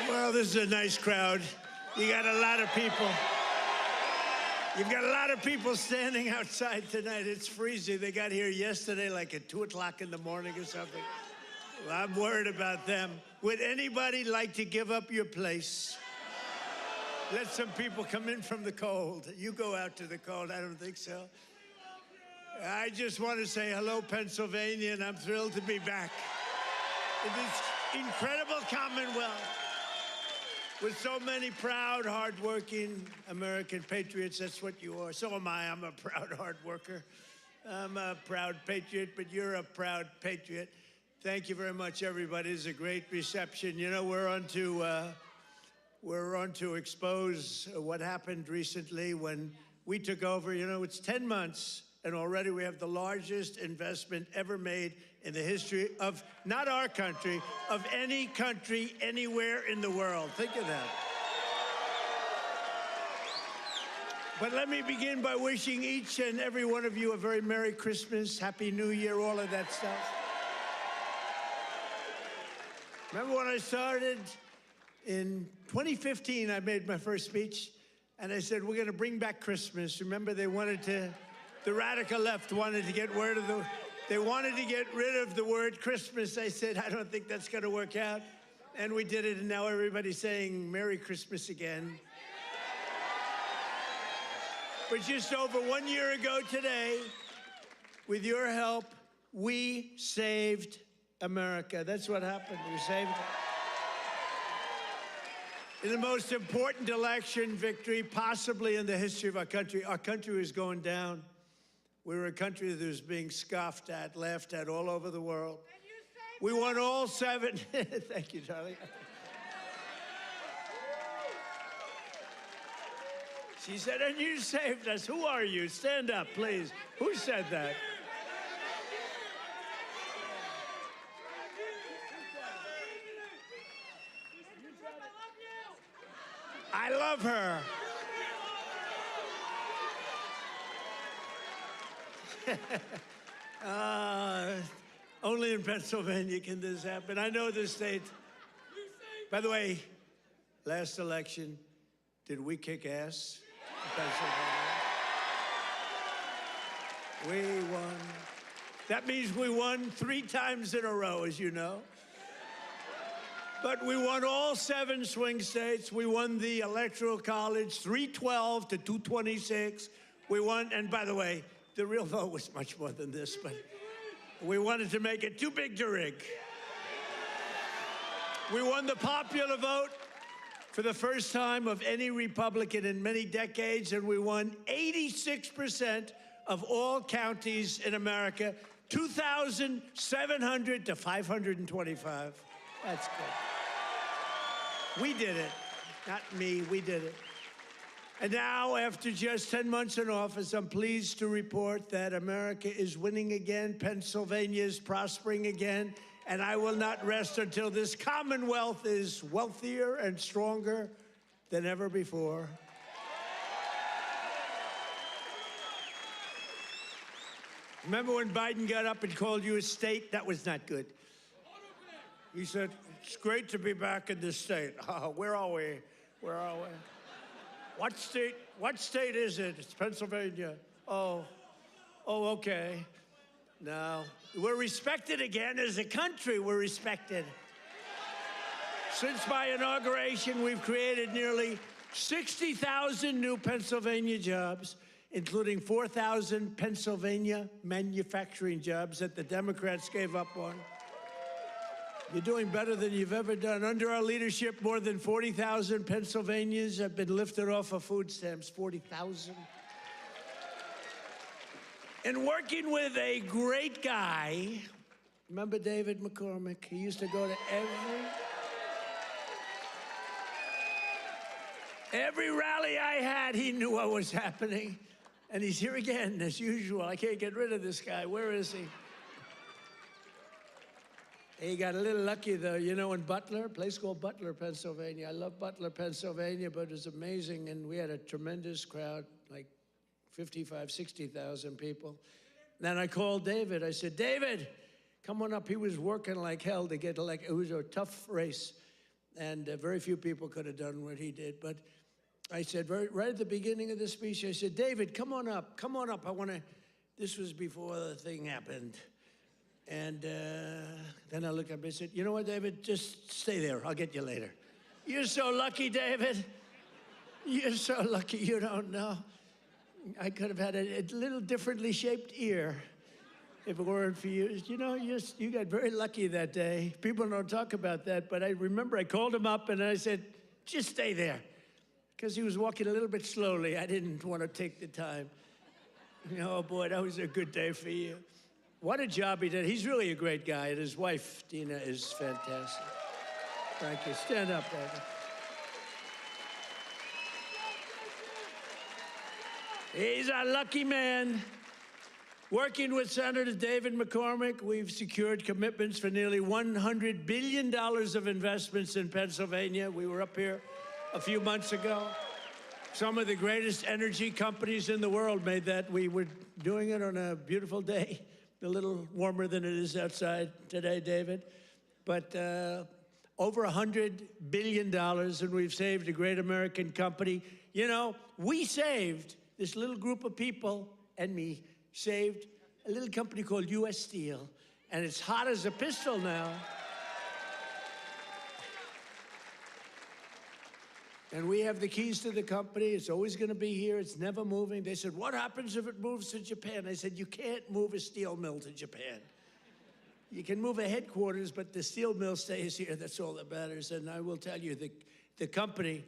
Well, this is a nice crowd. You got a lot of people. You've got a lot of people standing outside tonight. It's freezing. They got here yesterday like at 2 o'clock in the morning or something. Well, I'm worried about them. Would anybody like to give up your place? Let some people come in from the cold. You go out to the cold. I don't think so. I just want to say hello, Pennsylvania, and I'm thrilled to be back in this incredible Commonwealth with so many proud, hardworking American patriots. That's what you are. So am I. I'm a proud hard worker. I'm a proud patriot, but you're a proud patriot. Thank you very much, everybody. It's a great reception. You know, we're on to expose what happened recently when we took over. You know, it's 10 months, and already we have the largest investment ever made in the history of, not our country, of any country anywhere in the world. Think of that. But let me begin by wishing each and every one of you a very Merry Christmas, Happy New Year, all of that stuff. Remember when I started? In 2015, I made my first speech, and I said, we're going to bring back Christmas. Remember, the radical left wanted to get rid of the word Christmas. I said, I don't think that's going to work out. And we did it, and now everybody's saying Merry Christmas again. But just over 1 year ago today, with your help, we saved America. That's what happened. We saved it. In the most important election victory possibly in the history of our country was going down. We were a country that was being scoffed at, laughed at all over the world. We won all 7. Thank you, Charlie. She said, and you saved us. Who are you? Stand up, please. Who said that? I love her. Only in Pennsylvania can this happen. I know this state. By the way, last election, did we kick ass in Pennsylvania? We won. That means we won 3 times in a row, as you know. But we won all 7 swing states. We won the Electoral College, 312 to 226. We won, and by the way, the real vote was much more than this, but we wanted to make it too big to rig. We won the popular vote for the first time of any Republican in many decades, and we won 86% of all counties in America, 2,700 to 525. That's good. We did it. Not me, we did it. And now, after just 10 months in office, I'm pleased to report that America is winning again, Pennsylvania is prospering again, and I will not rest until this Commonwealth is wealthier and stronger than ever before. Remember when Biden got up and called you a state? That was not good. He said, it's great to be back in this state. Where are we? Where are we? What state is it? It's Pennsylvania. Oh, okay. No, we're respected again as a country. We're respected. Since my inauguration, we've created nearly 60,000 new Pennsylvania jobs, including 4,000 Pennsylvania manufacturing jobs that the Democrats gave up on. You're doing better than you've ever done. Under our leadership, more than 40,000 Pennsylvanians have been lifted off of food stamps. 40,000. And working with a great guy, remember David McCormick? He used to go to every rally I had, he knew what was happening. And he's here again, as usual. I can't get rid of this guy. Where is he? He got a little lucky, though. You know, in Butler, a place called Butler, Pennsylvania. I love Butler, Pennsylvania, but it was amazing. And we had a tremendous crowd, like 55, 60,000 people. Then I called David. I said, David, come on up. He was working like hell to get elected. It was a tough race. and very few people could have done what he did. But I said, right at the beginning of the speech, I said, David, come on up, come on up. I want to, this was before the thing happened. And then I looked up and said, you know what, David, just stay there. I'll get you later. You're so lucky, David. You're so lucky, you don't know. I could have had a little differently shaped ear if it weren't for you. You know, you got very lucky that day. People don't talk about that, but I remember I called him up and I said, just stay there. Because he was walking a little bit slowly. I didn't want to take the time. Oh, boy, that was a good day for you. What a job he did. He's really a great guy, and his wife, Dina, is fantastic. Thank you. Stand up, David. He's a lucky man. Working with Senator David McCormick, we've secured commitments for nearly $100 billion of investments in Pennsylvania. We were up here a few months ago. Some of the greatest energy companies in the world made that. We were doing it on a beautiful day, a little warmer than it is outside today, David. But over $100 billion, and we've saved a great American company. You know, we saved, this little group of people and me, saved a little company called U.S. Steel, and it's hot as a pistol now. And we have the keys to the company. It's always going to be here. It's never moving. They said, what happens if it moves to Japan? I said, you can't move a steel mill to Japan. You can move a headquarters, but the steel mill stays here. That's all that matters. And I will tell you, the company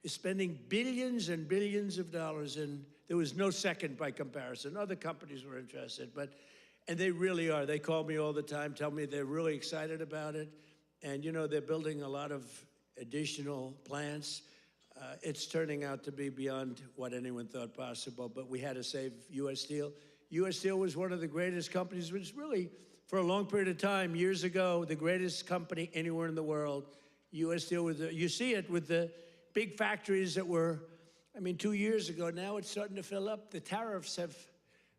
is spending billions and billions of dollars, and there was no second by comparison. Other companies were interested, and they really are. They call me all the time, tell me they're really excited about it. And, you know, they're building a lot of additional plants. It's turning out to be beyond what anyone thought possible, but we had to save U.S. Steel. U.S. Steel was one of the greatest companies, which really, for a long period of time, years ago, the greatest company anywhere in the world. U.S. Steel, you see it with the big factories that were, I mean, 2 years ago. Now it's starting to fill up. The tariffs have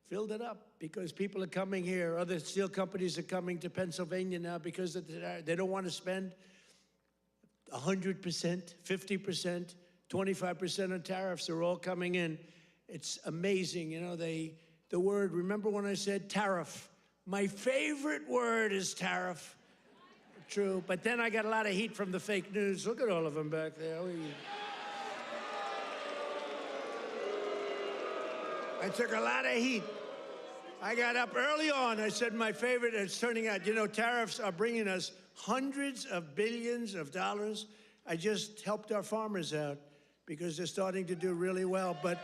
filled it up because people are coming here. Other steel companies are coming to Pennsylvania now because of they don't want to spend 100%, 50%, 25% on tariffs. Are all coming in. It's amazing. You know, the word, remember when I said tariff? My favorite word is tariff. True, but then I got a lot of heat from the fake news. Look at all of them back there. I took a lot of heat. I got up early on. I said my favorite, it's turning out, you know, tariffs are bringing us hundreds of billions of dollars. I just helped our farmers out because they're starting to do really well. But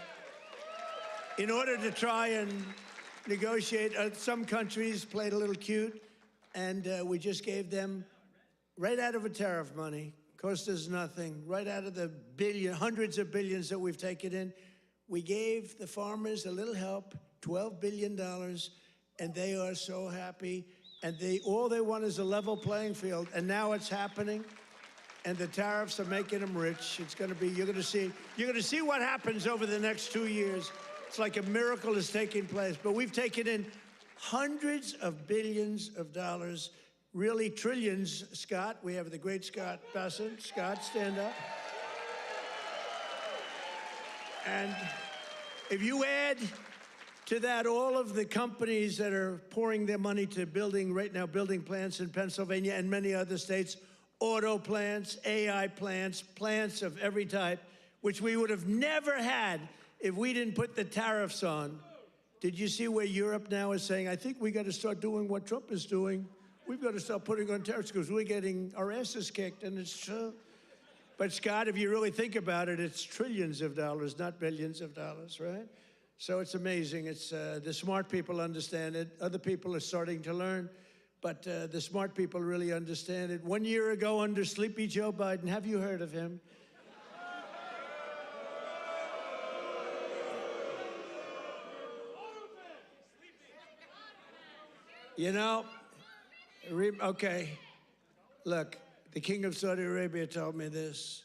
in order to try and negotiate, some countries played a little cute, and we just gave them, right out of a tariff money, cost us nothing, right out of the hundreds of billions that we've taken in, we gave the farmers a little help, $12 billion, and they are so happy. And all they want is a level playing field, and now it's happening. And the tariffs are making them rich. It's going to be, you're going to see what happens over the next 2 years. It's like a miracle is taking place. But we've taken in hundreds of billions of dollars, really trillions. Scott, we have the great Scott Bessent. Scott, stand up. And if you add to that all of the companies that are pouring their money to building plants in Pennsylvania and many other states, auto plants, AI plants, plants of every type, which we would have never had if we didn't put the tariffs on. Did you see where Europe now is saying, I think we got to start doing what Trump is doing. We've got to start putting on tariffs because we're getting our asses kicked, and it's true. But Scott, if you really think about it, it's trillions of dollars, not billions of dollars, right? So it's amazing. It's the smart people understand it. Other people are starting to learn. But the smart people really understand it. 1 year ago, under Sleepy Joe Biden, have you heard of him? You know, okay, look, the king of Saudi Arabia told me this.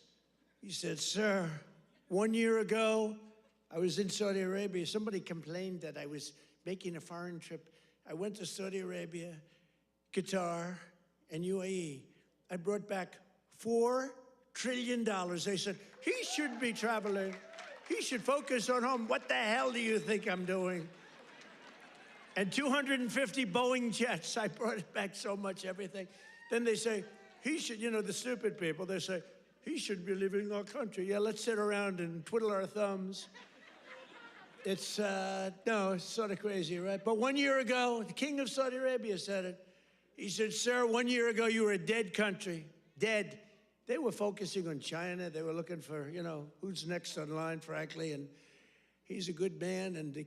He said, sir, 1 year ago, I was in Saudi Arabia. Somebody complained that I was making a foreign trip. I went to Saudi Arabia, Qatar, and UAE. I brought back $4 trillion. They said, he shouldn't be traveling. He should focus on home. What the hell do you think I'm doing? And 250 Boeing jets. I brought it back so much, everything. Then they say, he should, you know, the stupid people, they say, he should be leaving our country. Yeah, let's sit around and twiddle our thumbs. It's, no, it's sort of crazy, right? But 1 year ago, the king of Saudi Arabia said it. He said, sir, 1 year ago, you were a dead country, dead. They were focusing on China. They were looking for, you know, who's next on line, frankly. And he's a good man. And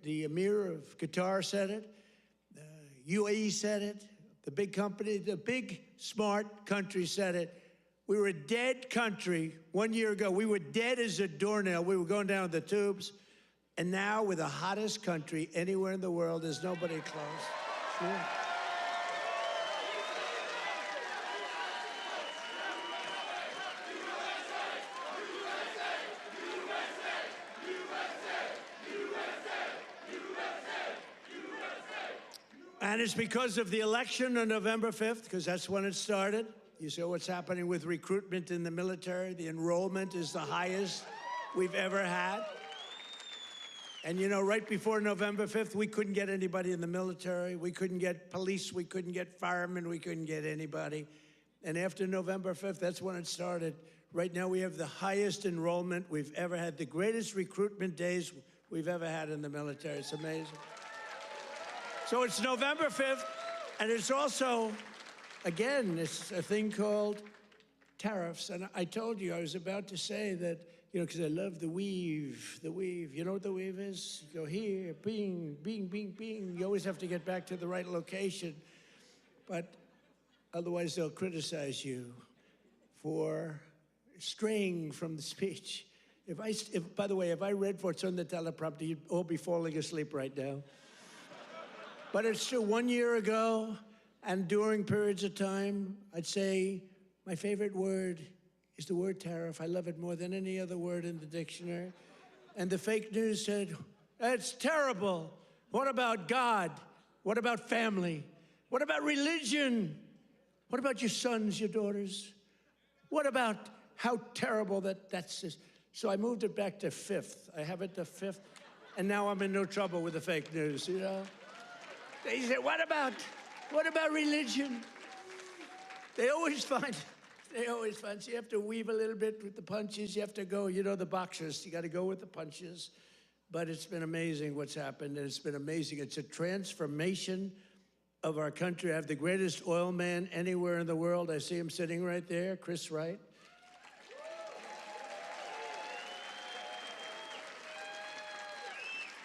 the emir of Qatar said it. UAE said it. The big company, the big, smart country said it. We were a dead country 1 year ago. We were dead as a doornail. We were going down the tubes. And now we're the hottest country anywhere in the world. There's nobody close. Sure. And it's because of the election on November 5th, because that's when it started. You see what's happening with recruitment in the military. The enrollment is the highest we've ever had. And you know, right before November 5th, we couldn't get anybody in the military. We couldn't get police. We couldn't get firemen. We couldn't get anybody. And after November 5th, that's when it started. Right now, we have the highest enrollment we've ever had, the greatest recruitment days we've ever had in the military. It's amazing. So it's November 5th, and it's also, again, it's a thing called tariffs. And I told you, I was about to say that, you know, because I love the weave, the weave. You know what the weave is? You go here, bing, bing, bing, bing. You always have to get back to the right location. But otherwise, they'll criticize you for straying from the speech. By the way, if I read what's on the teleprompter, you'd all be falling asleep right now. But it's true, 1 year ago, and during periods of time, I'd say my favorite word is the word tariff. I love it more than any other word in the dictionary. And the fake news said, it's terrible. What about God? What about family? What about religion? What about your sons, your daughters? What about how terrible that's this? So I moved it back to 5th. I have it to 5th, and now I'm in no trouble with the fake news, you know? They say, what about religion? They always find, so you have to weave a little bit with the punches. You have to go, you know, the boxers, you got to go with the punches. But it's been amazing what's happened, and it's been amazing. It's a transformation of our country. I have the greatest oil man anywhere in the world. I see him sitting right there, Chris Wright.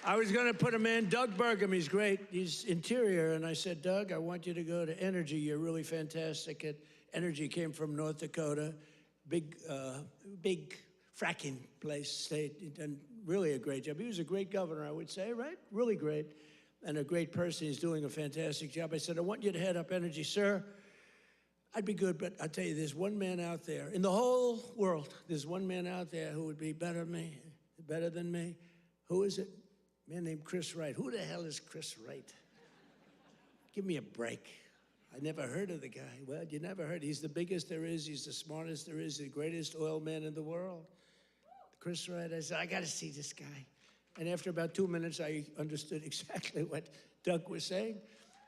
I was going to put him in, Doug Burgum. He's great. He's interior. And I said, Doug, I want you to go to energy. You're really fantastic at energy. Came from North Dakota. Big fracking place, state. He done really a great job. He was a great governor, I would say, right? Really great. And a great person. He's doing a fantastic job. I said, I want you to head up energy. Sir, I'd be good, but I'll tell you, there's one man out there. In the whole world, there's one man out there who would be better than me. Who is it? A man named Chris Wright. Who the hell is Chris Wright? Give me a break. I never heard of the guy. Well, you never heard. He's the biggest there is. He's the smartest there is. The greatest oil man in the world. Chris Wright. I said, I got to see this guy. And after about 2 minutes, I understood exactly what Doug was saying.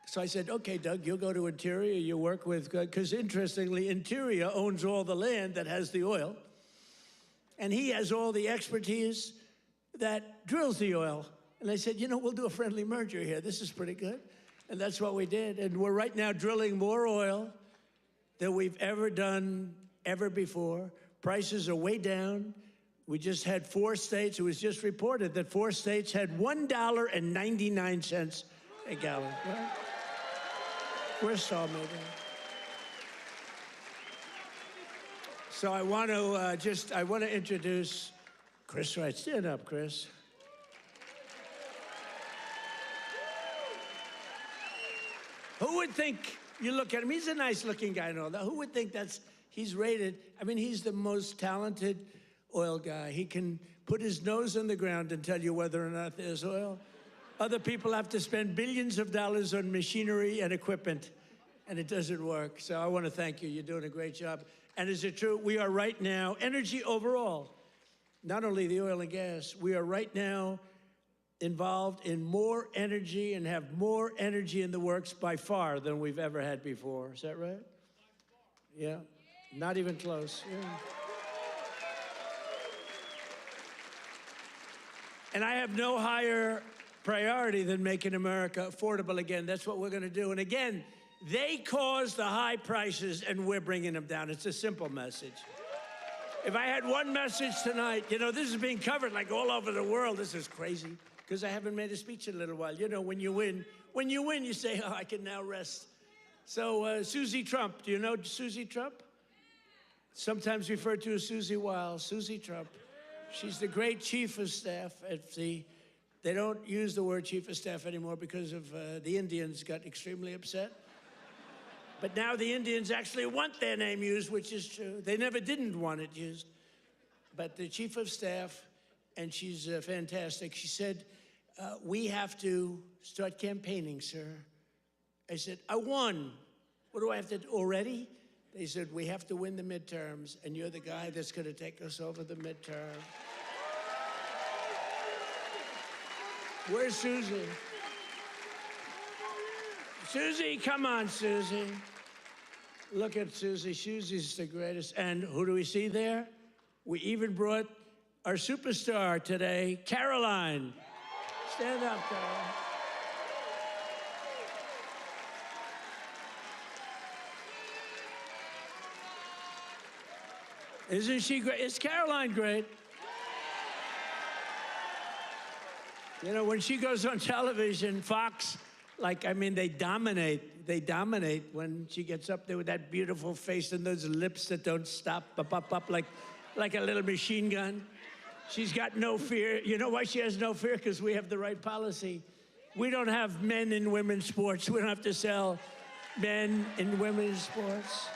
So I said, okay, Doug, you'll go to Interior. You work with, because interestingly, Interior owns all the land that has the oil. And he has all the expertise that drills the oil. And I said, you know, we'll do a friendly merger here. This is pretty good. And that's what we did. And we're right now drilling more oil than we've ever done ever before. Prices are way down. We just had 4 states. It was just reported that 4 states had $1.99 a gallon. Right? We're so amazing. So I want to introduce Chris Wright. Stand up, Chris. Who would think, you look at him, he's a nice looking guy and all that. Who would think he's rated, I mean, he's the most talented oil guy. He can put his nose in the ground and tell you whether or not there's oil. Other people have to spend billions of dollars on machinery and equipment, and it doesn't work. So I want to thank you. You're doing a great job. And is it true? We are right now, energy overall, not only the oil and gas, we are right now involved in more energy and have more energy in the works by far than we've ever had before. Is that right? Yeah, not even close. Yeah. And I have no higher priority than making America affordable again. That's what we're going to do. And again, they caused the high prices, and we're bringing them down. It's a simple message. If I had one message tonight, you know, this is being covered like all over the world. This is crazy, because I haven't made a speech in a little while. You know, when you win, you say, oh, I can now rest. So Susie Trump, do you know Susie Trump? Sometimes referred to as Susie Wiles, Susie Trump. She's the great chief of staff at the, they don't use the word chief of staff anymore because of the Indians got extremely upset. But now the Indians actually want their name used, which is true. They never didn't want it used. But the chief of staff, and she's fantastic, she said, we have to start campaigning, sir. I said, I won. What do I have to do already? They said, we have to win the midterms, and you're the guy that's going to take us over the midterm. Where's Susie? Susie, come on, Susie. Look at Susie. Susie's the greatest. And who do we see there? We even brought our superstar today, Caroline. Stand up, Caroline. Isn't she great? Is Caroline great? You know, when she goes on television, Fox, like, I mean, they dominate. They dominate when she gets up there with that beautiful face and those lips that don't stop, up, like a little machine gun. She's got no fear. You know why she has no fear? Because we have the right policy. We don't have men in women's sports. We don't have to sell men in women's sports.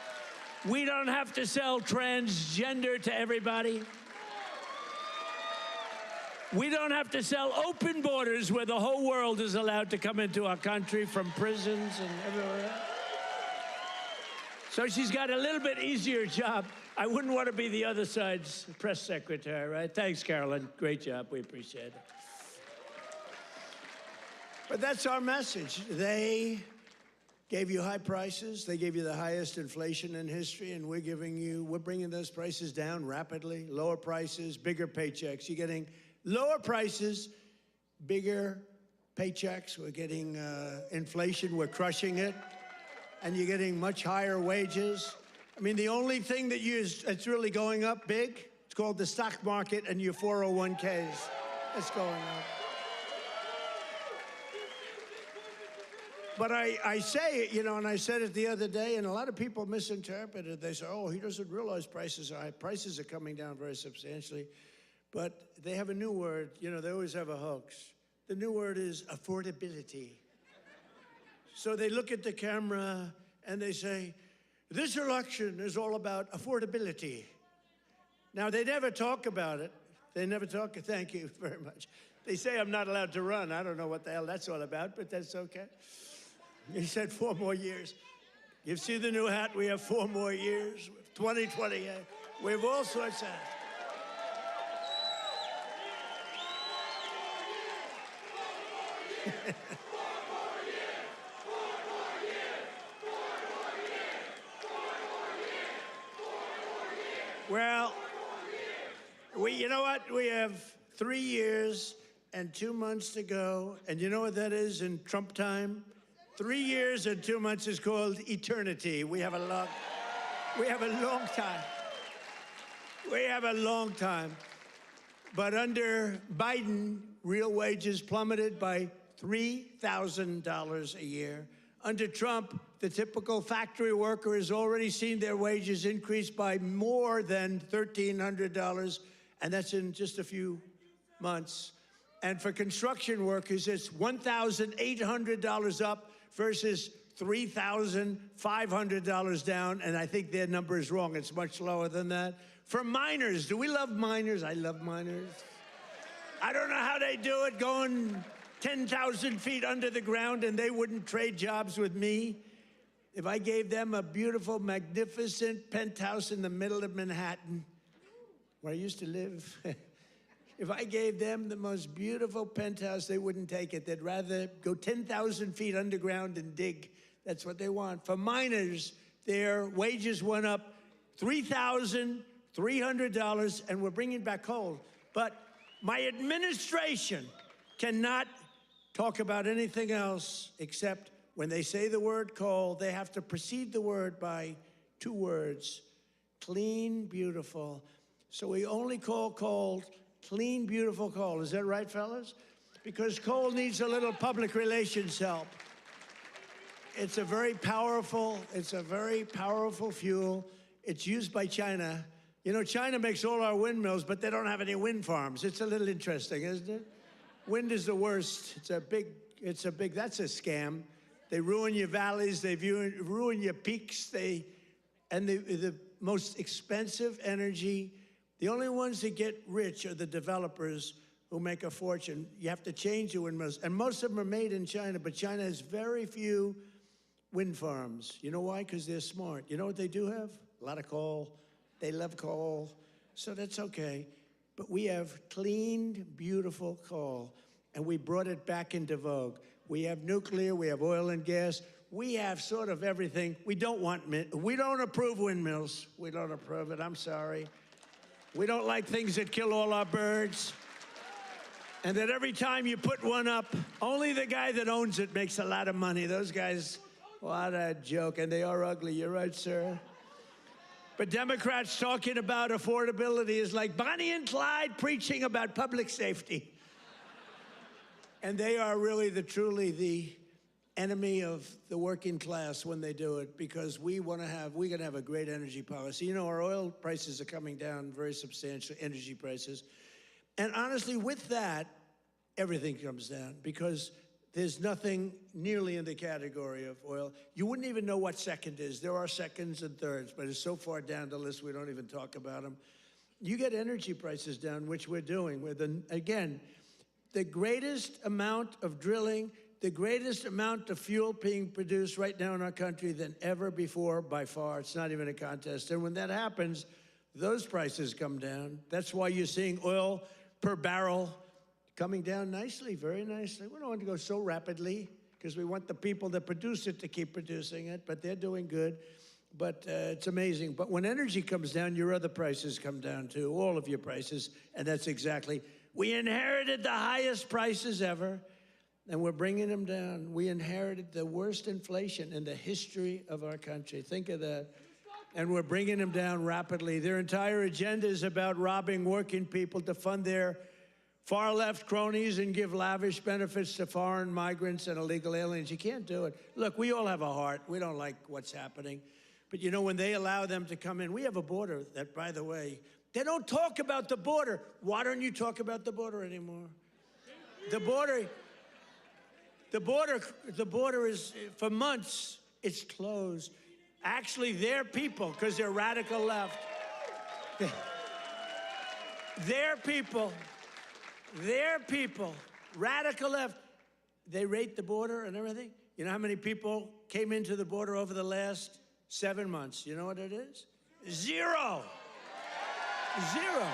We don't have to sell transgender to everybody. We don't have to sell open borders where the whole world is allowed to come into our country from prisons and everywhere else. So she's got a little bit easier job. I wouldn't want to be the other side's press secretary, right? Thanks, Carolyn. Great job. We appreciate it. But that's our message. They gave you high prices. They gave you the highest inflation in history, and we're bringing those prices down rapidly. Lower prices, bigger paychecks. You're getting lower prices, bigger paychecks. We're getting inflation. We're crushing it. And you're getting much higher wages. I mean, the only thing that's really going up big, it's called the stock market and your 401ks. It's going up. But I say it, you know, and I said it the other day, and a lot of people misinterpret it. They say, oh, he doesn't realize prices are high. Prices are coming down very substantially. But they have a new word. You know, they always have a hoax. The new word is affordability. So they look at the camera and they say, this election is all about affordability. Now, they never talk about it. They never talk. Thank you very much. They say I'm not allowed to run. I don't know what the hell that's all about, but that's okay. He said 4 more years. You see the new hat? We have 4 more years. 2028. We have all sorts of. Well, you know what? We have 3 years and 2 months to go. And you know what that is in Trump time? 3 years and 2 months is called eternity. We have a long time. We have a long time. But under Biden, real wages plummeted by $3,000 a year. Under Trump, the typical factory worker has already seen their wages increase by more than $1,300, and that's in just a few months. And for construction workers, it's $1,800 up versus $3,500 down, and I think their number is wrong. It's much lower than that. For miners, do we love miners? I love miners. I don't know how they do it, going 10,000 feet under the ground, and they wouldn't trade jobs with me. if I gave them a beautiful, magnificent penthouse in the middle of Manhattan, where I used to live, if I gave them the most beautiful penthouse, they wouldn't take it. They'd rather go 10,000 feet underground and dig. That's what they want. For miners, their wages went up $3,300, and we're bringing back coal. But my administration cannot talk about anything else except when they say the word coal, they have to precede the word by 2 words: clean, beautiful. So we only call coal clean, beautiful coal. Is that right, fellas? Because coal needs a little public relations help. It's a very powerful fuel. It's used by China. You know, China makes all our windmills, but they don't have any wind farms. It's a little interesting, isn't it? Wind is the worst. That's a scam. They ruin your valleys, they ruin your peaks, the most expensive energy. The only ones that get rich are the developers who make a fortune. You have to change your windmills. And most of them are made in China, but China has very few wind farms. You know why? Because they're smart. You know what they do have? A lot of coal. They love coal. So that's okay. But we have clean, beautiful coal, and we brought it back into vogue. We have nuclear, we have oil and gas, we have sort of everything. We don't approve windmills. We don't approve it, I'm sorry. We don't like things that kill all our birds. And that every time you put one up, only the guy that owns it makes a lot of money. Those guys, what a joke, and they are ugly, you're right, sir. But Democrats talking about affordability is like Bonnie and Clyde preaching about public safety. And they are really truly the enemy of the working class when they do it, because we're gonna have a great energy policy. You know, our oil prices are coming down very substantially, energy prices. And honestly, with that, everything comes down, because there's nothing nearly in the category of oil. You wouldn't even know what second is. There are seconds and thirds, but it's so far down the list we don't even talk about them. You get energy prices down, which we're doing. Again, the greatest amount of drilling, the greatest amount of fuel being produced right now in our country than ever before, by far. It's not even a contest. And when that happens, those prices come down. That's why you're seeing oil per barrel coming down nicely, very nicely. We don't want to go so rapidly, because we want the people that produce it to keep producing it, but they're doing good. But it's amazing. But when energy comes down, your other prices come down too, all of your prices, and that's exactly. We inherited the highest prices ever, and we're bringing them down. We inherited the worst inflation in the history of our country. Think of that. And we're bringing them down rapidly. Their entire agenda is about robbing working people to fund their far-left cronies and give lavish benefits to foreign migrants and illegal aliens. You can't do it. Look, we all have a heart. We don't like what's happening. But you know, when they allow them to come in, we have a border that, by the way, they don't talk about the border. Why don't you talk about the border anymore? The border is, for months, it's closed. Actually, their people, because they're radical left, their people, radical left, they rate the border and everything. You know how many people came into the border over the last 7 months? You know what it is? 0. 0.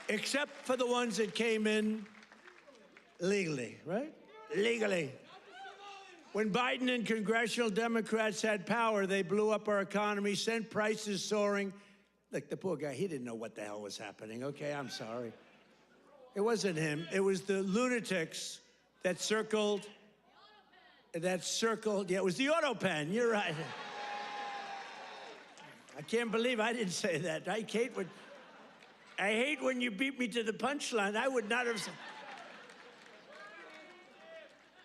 Except for the ones that came in legally, right? Legally. When Biden and congressional Democrats had power, they blew up our economy, sent prices soaring. Look, the poor guy, he didn't know what the hell was happening. Okay, I'm sorry. It wasn't him. It was the lunatics that circled. Yeah, it was the auto pen. You're right. I can't believe I didn't say that. I hate when you beat me to the punchline. I would not have said.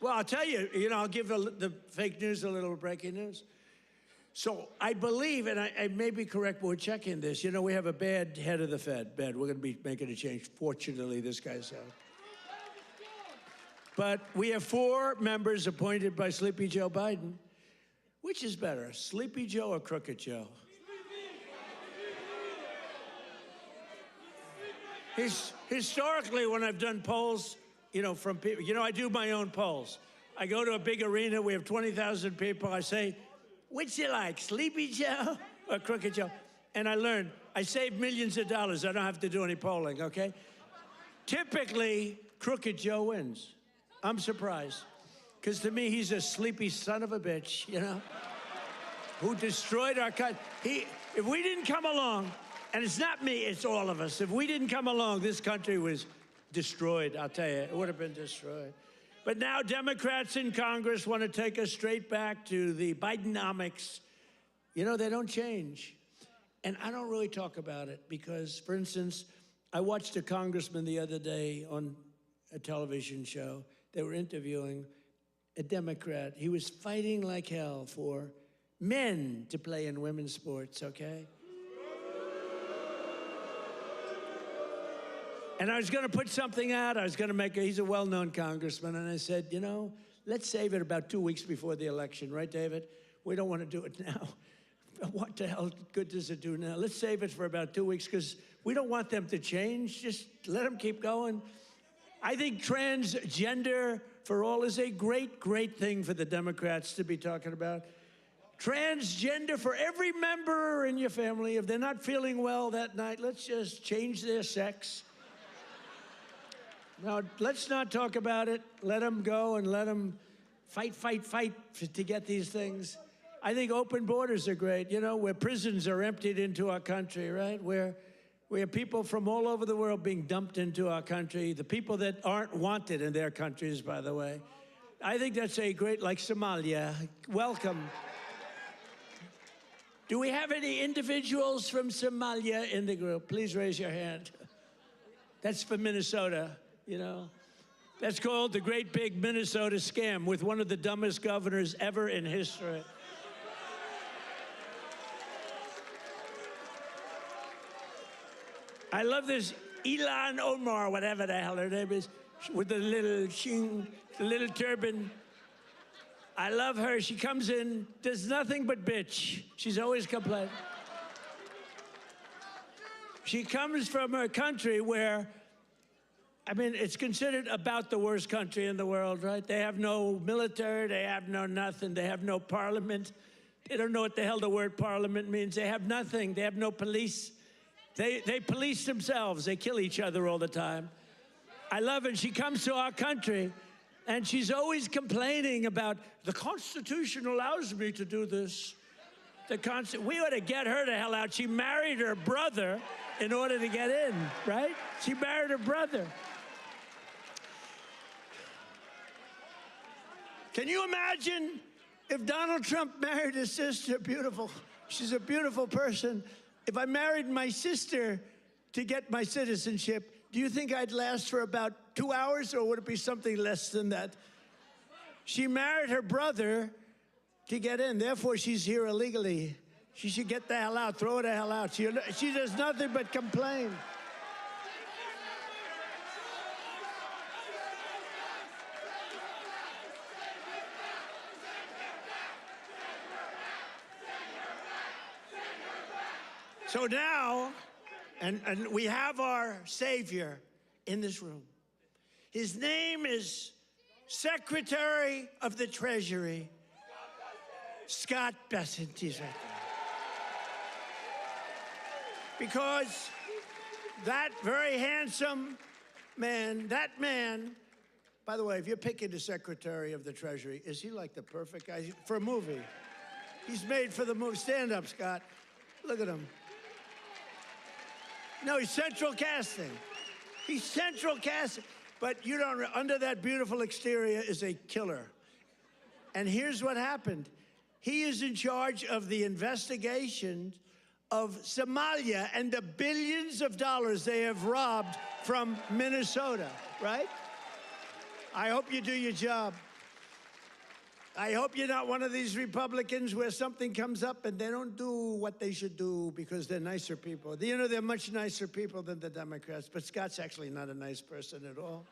Well, I'll tell you, I'll give the fake news a little breaking news. So I believe, and I may be correct, but we're checking this. We have a bad head of the Fed. We're going to be making a change. Fortunately, this guy's out. But we have 4 members appointed by Sleepy Joe Biden. Which is better, Sleepy Joe or Crooked Joe? Historically, when I've done polls, you know, from people. You know, I do my own polls. I go to a big arena, we have 20,000 people. I say, which you like, Sleepy Joe or Crooked Joe? And I learned, I save millions of dollars. I don't have to do any polling, okay? Typically, Crooked Joe wins. I'm surprised. Because to me, he's a sleepy son of a bitch, you know, who destroyed our country. If we didn't come along, and it's not me, it's all of us. If we didn't come along, this country was destroyed, I'll tell you. It would have been destroyed. But now Democrats in Congress want to take us straight back to the Bidenomics. You know, they don't change. And I don't really talk about it because, for instance, I watched a congressman the other day on a television show. They were interviewing a Democrat. He was fighting like hell for men to play in women's sports, okay? And I was going to put something out. I was going to make he's a well-known congressman. And I said, you know, let's save it about 2 weeks before the election, right, David? We don't want to do it now. What the hell good does it do now? Let's save it for about 2 weeks because we don't want them to change. Just let them keep going. I think transgender for all is a great, great thing for the Democrats to be talking about. Transgender for every member in your family. If they're not feeling well that night, let's just change their sex. Now, let's not talk about it. Let them go and let them fight to get these things. I think open borders are great, you know, where prisons are emptied into our country, right? Where people from all over the world being dumped into our country, the people that aren't wanted in their countries, by the way. I think that's a great, like Somalia. Welcome. Do we have any individuals from Somalia in the group? Please raise your hand. That's for Minnesota. You know, that's called the Great Big Minnesota Scam with one of the dumbest governors ever in history. I love this Ilan Omar, whatever the hell her name is, with the little shing, the little turban. I love her. She comes in, does nothing but bitch. She's always complaining. She comes from a country where, I mean, it's considered about the worst country in the world, right? They have no military, they have no nothing, they have no parliament. They don't know what the hell the word parliament means. They have nothing, they have no police. They police themselves, they kill each other all the time. I love it. She comes to our country, and she's always complaining about, the Constitution allows me to do this. We ought to get her the hell out. She married her brother in order to get in, right? She married her brother. Can you imagine if Donald Trump married his sister? Beautiful. She's a beautiful person. If I married my sister to get my citizenship, do you think I'd last for about 2 hours, or would it be something less than that? She married her brother to get in. Therefore, she's here illegally. She should get the hell out. Throw her the hell out. She does nothing but complain. So now, and we have our savior in this room. His name is Secretary of the Treasury, Scott Bessent. He's right there. Because that very handsome man, by the way, if you're picking the Secretary of the Treasury, is he like the perfect guy for a movie? He's made for the movie. Stand up, Scott. Look at him. No, he's central casting. He's central casting. But you don't, under that beautiful exterior is a killer. And here's what happened. He is in charge of the investigation of Somalia and the billions of dollars they have robbed from Minnesota, right? I hope you do your job. I hope you're not one of these Republicans where something comes up and they don't do what they should do because they're nicer people. You know, they're much nicer people than the Democrats, but Scott's actually not a nice person at all.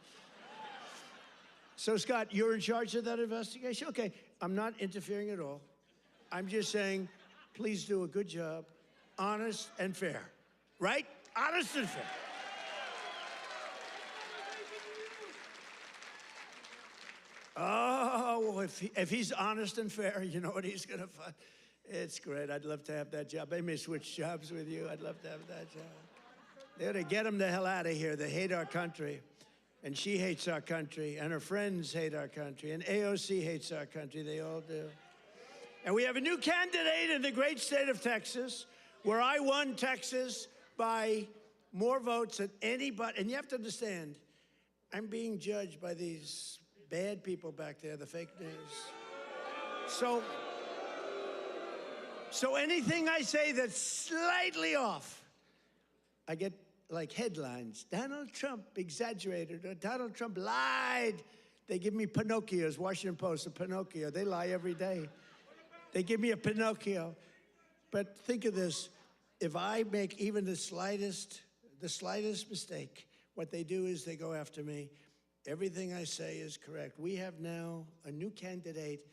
So, Scott, you're in charge of that investigation? Okay, I'm not interfering at all. I'm just saying, please do a good job, honest and fair, right? Honest and fair. Oh, if he's honest and fair, you know what he's going to find? It's great. I'd love to have that job. They may switch jobs with you. I'd love to have that job. They ought to get him the hell out of here. They hate our country. And she hates our country. And her friends hate our country. And AOC hates our country. They all do. And we have a new candidate in the great state of Texas, where I won Texas by more votes than anybody. And you have to understand, I'm being judged by these bad people back there, the fake news. So anything I say that's slightly off, I get like headlines. Donald Trump exaggerated, or Donald Trump lied. They give me Pinocchios, Washington Post, a Pinocchio. They lie every day. They give me a Pinocchio. But think of this. If I make even the slightest mistake, what they do is they go after me. Everything I say is correct. We have now a new candidate.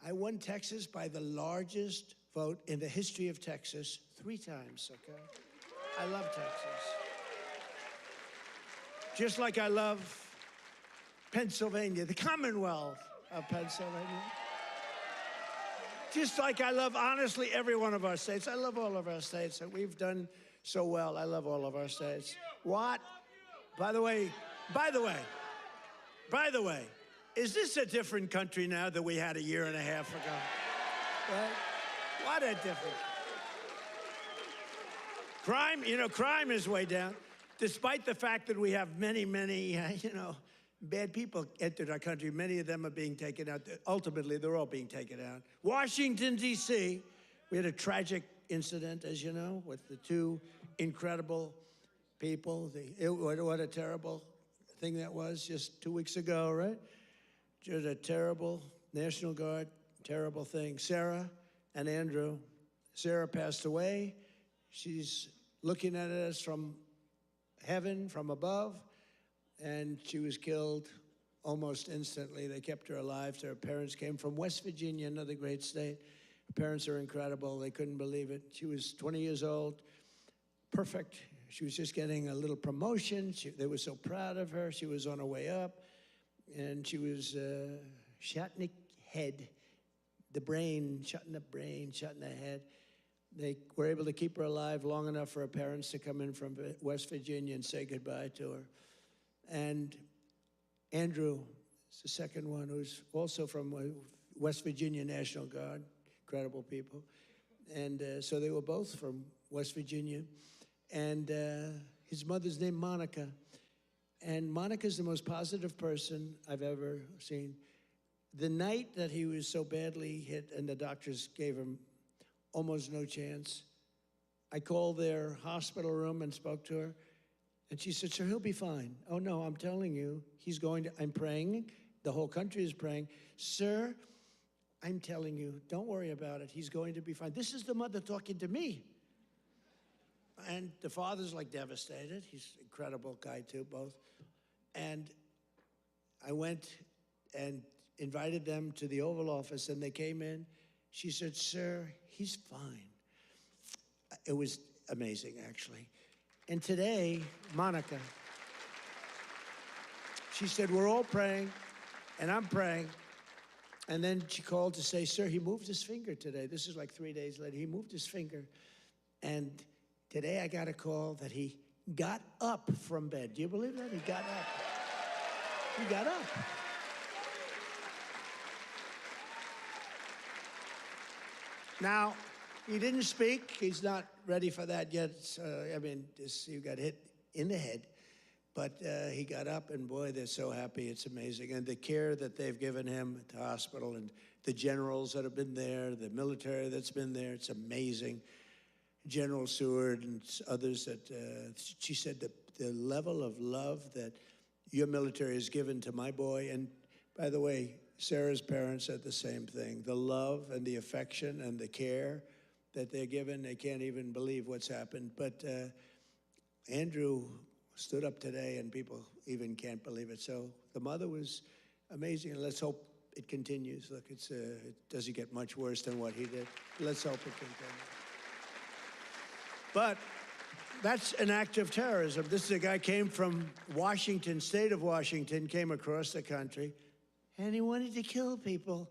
I won Texas by the largest vote in the history of Texas 3 times, okay? I love Texas. Just like I love Pennsylvania, the Commonwealth of Pennsylvania. Just like I love, honestly, every one of our states. I love all of our states. And we've done so well. I love all of our states. What? By the way, is this a different country now than we had a year and a half ago? Right? What a difference. Crime is way down, despite the fact that we have many, bad people entered our country. Many of them are being taken out. Ultimately, they're all being taken out. Washington, D.C., we had a tragic incident, as you know, with the 2 incredible people. What a terrible thing that was just 2 weeks ago, right? Just a terrible National Guard, terrible thing. Sarah and Andrew. Sarah passed away. She's looking at us from heaven, from above, and she was killed almost instantly. They kept her alive. Her parents came from West Virginia, another great state. Her parents are incredible. They couldn't believe it. She was 20 years old, perfect. She was just getting a little promotion. They were so proud of her. She was on her way up, and she was shot in the head, shot in the head. They were able to keep her alive long enough for her parents to come in from West Virginia and say goodbye to her. And Andrew is the second one, who's also from West Virginia National Guard, incredible people. And so they were both from West Virginia. And his mother's named Monica. And Monica's the most positive person I've ever seen. The night that he was so badly hit and the doctors gave him almost no chance, I called their hospital room and spoke to her. And she said, sir, he'll be fine. Oh, no, I'm telling you, I'm praying. The whole country is praying. Sir, I'm telling you, don't worry about it. He's going to be fine. This is the mother talking to me. And the father's like devastated. He's an incredible guy too, both. And I went and invited them to the Oval Office, and they came in. She said, sir, he's fine. It was amazing, actually. And today, Monica, she said, we're all praying, and I'm praying. And then she called to say, sir, he moved his finger today. This is like 3 days later. He moved his finger. And today I got a call that he got up from bed. Do you believe that? He got up. He got up. Now, he didn't speak. He's not ready for that yet. He got hit in the head. But he got up, and boy, they're so happy. It's amazing. And the care that they've given him at the hospital, and the generals that have been there, the military that's been there, it's amazing. General Seward and others that, she said that the level of love that your military has given to my boy, and by the way, Sarah's parents said the same thing. The love and the affection and the care that they're given, they can't even believe what's happened. But Andrew stood up today, and people even can't believe it. So the mother was amazing, and let's hope it continues. Look, it doesn't get much worse than what he did. Let's hope it continues. But that's an act of terrorism. This is a guy came from Washington, state of Washington, came across the country. and he wanted to kill people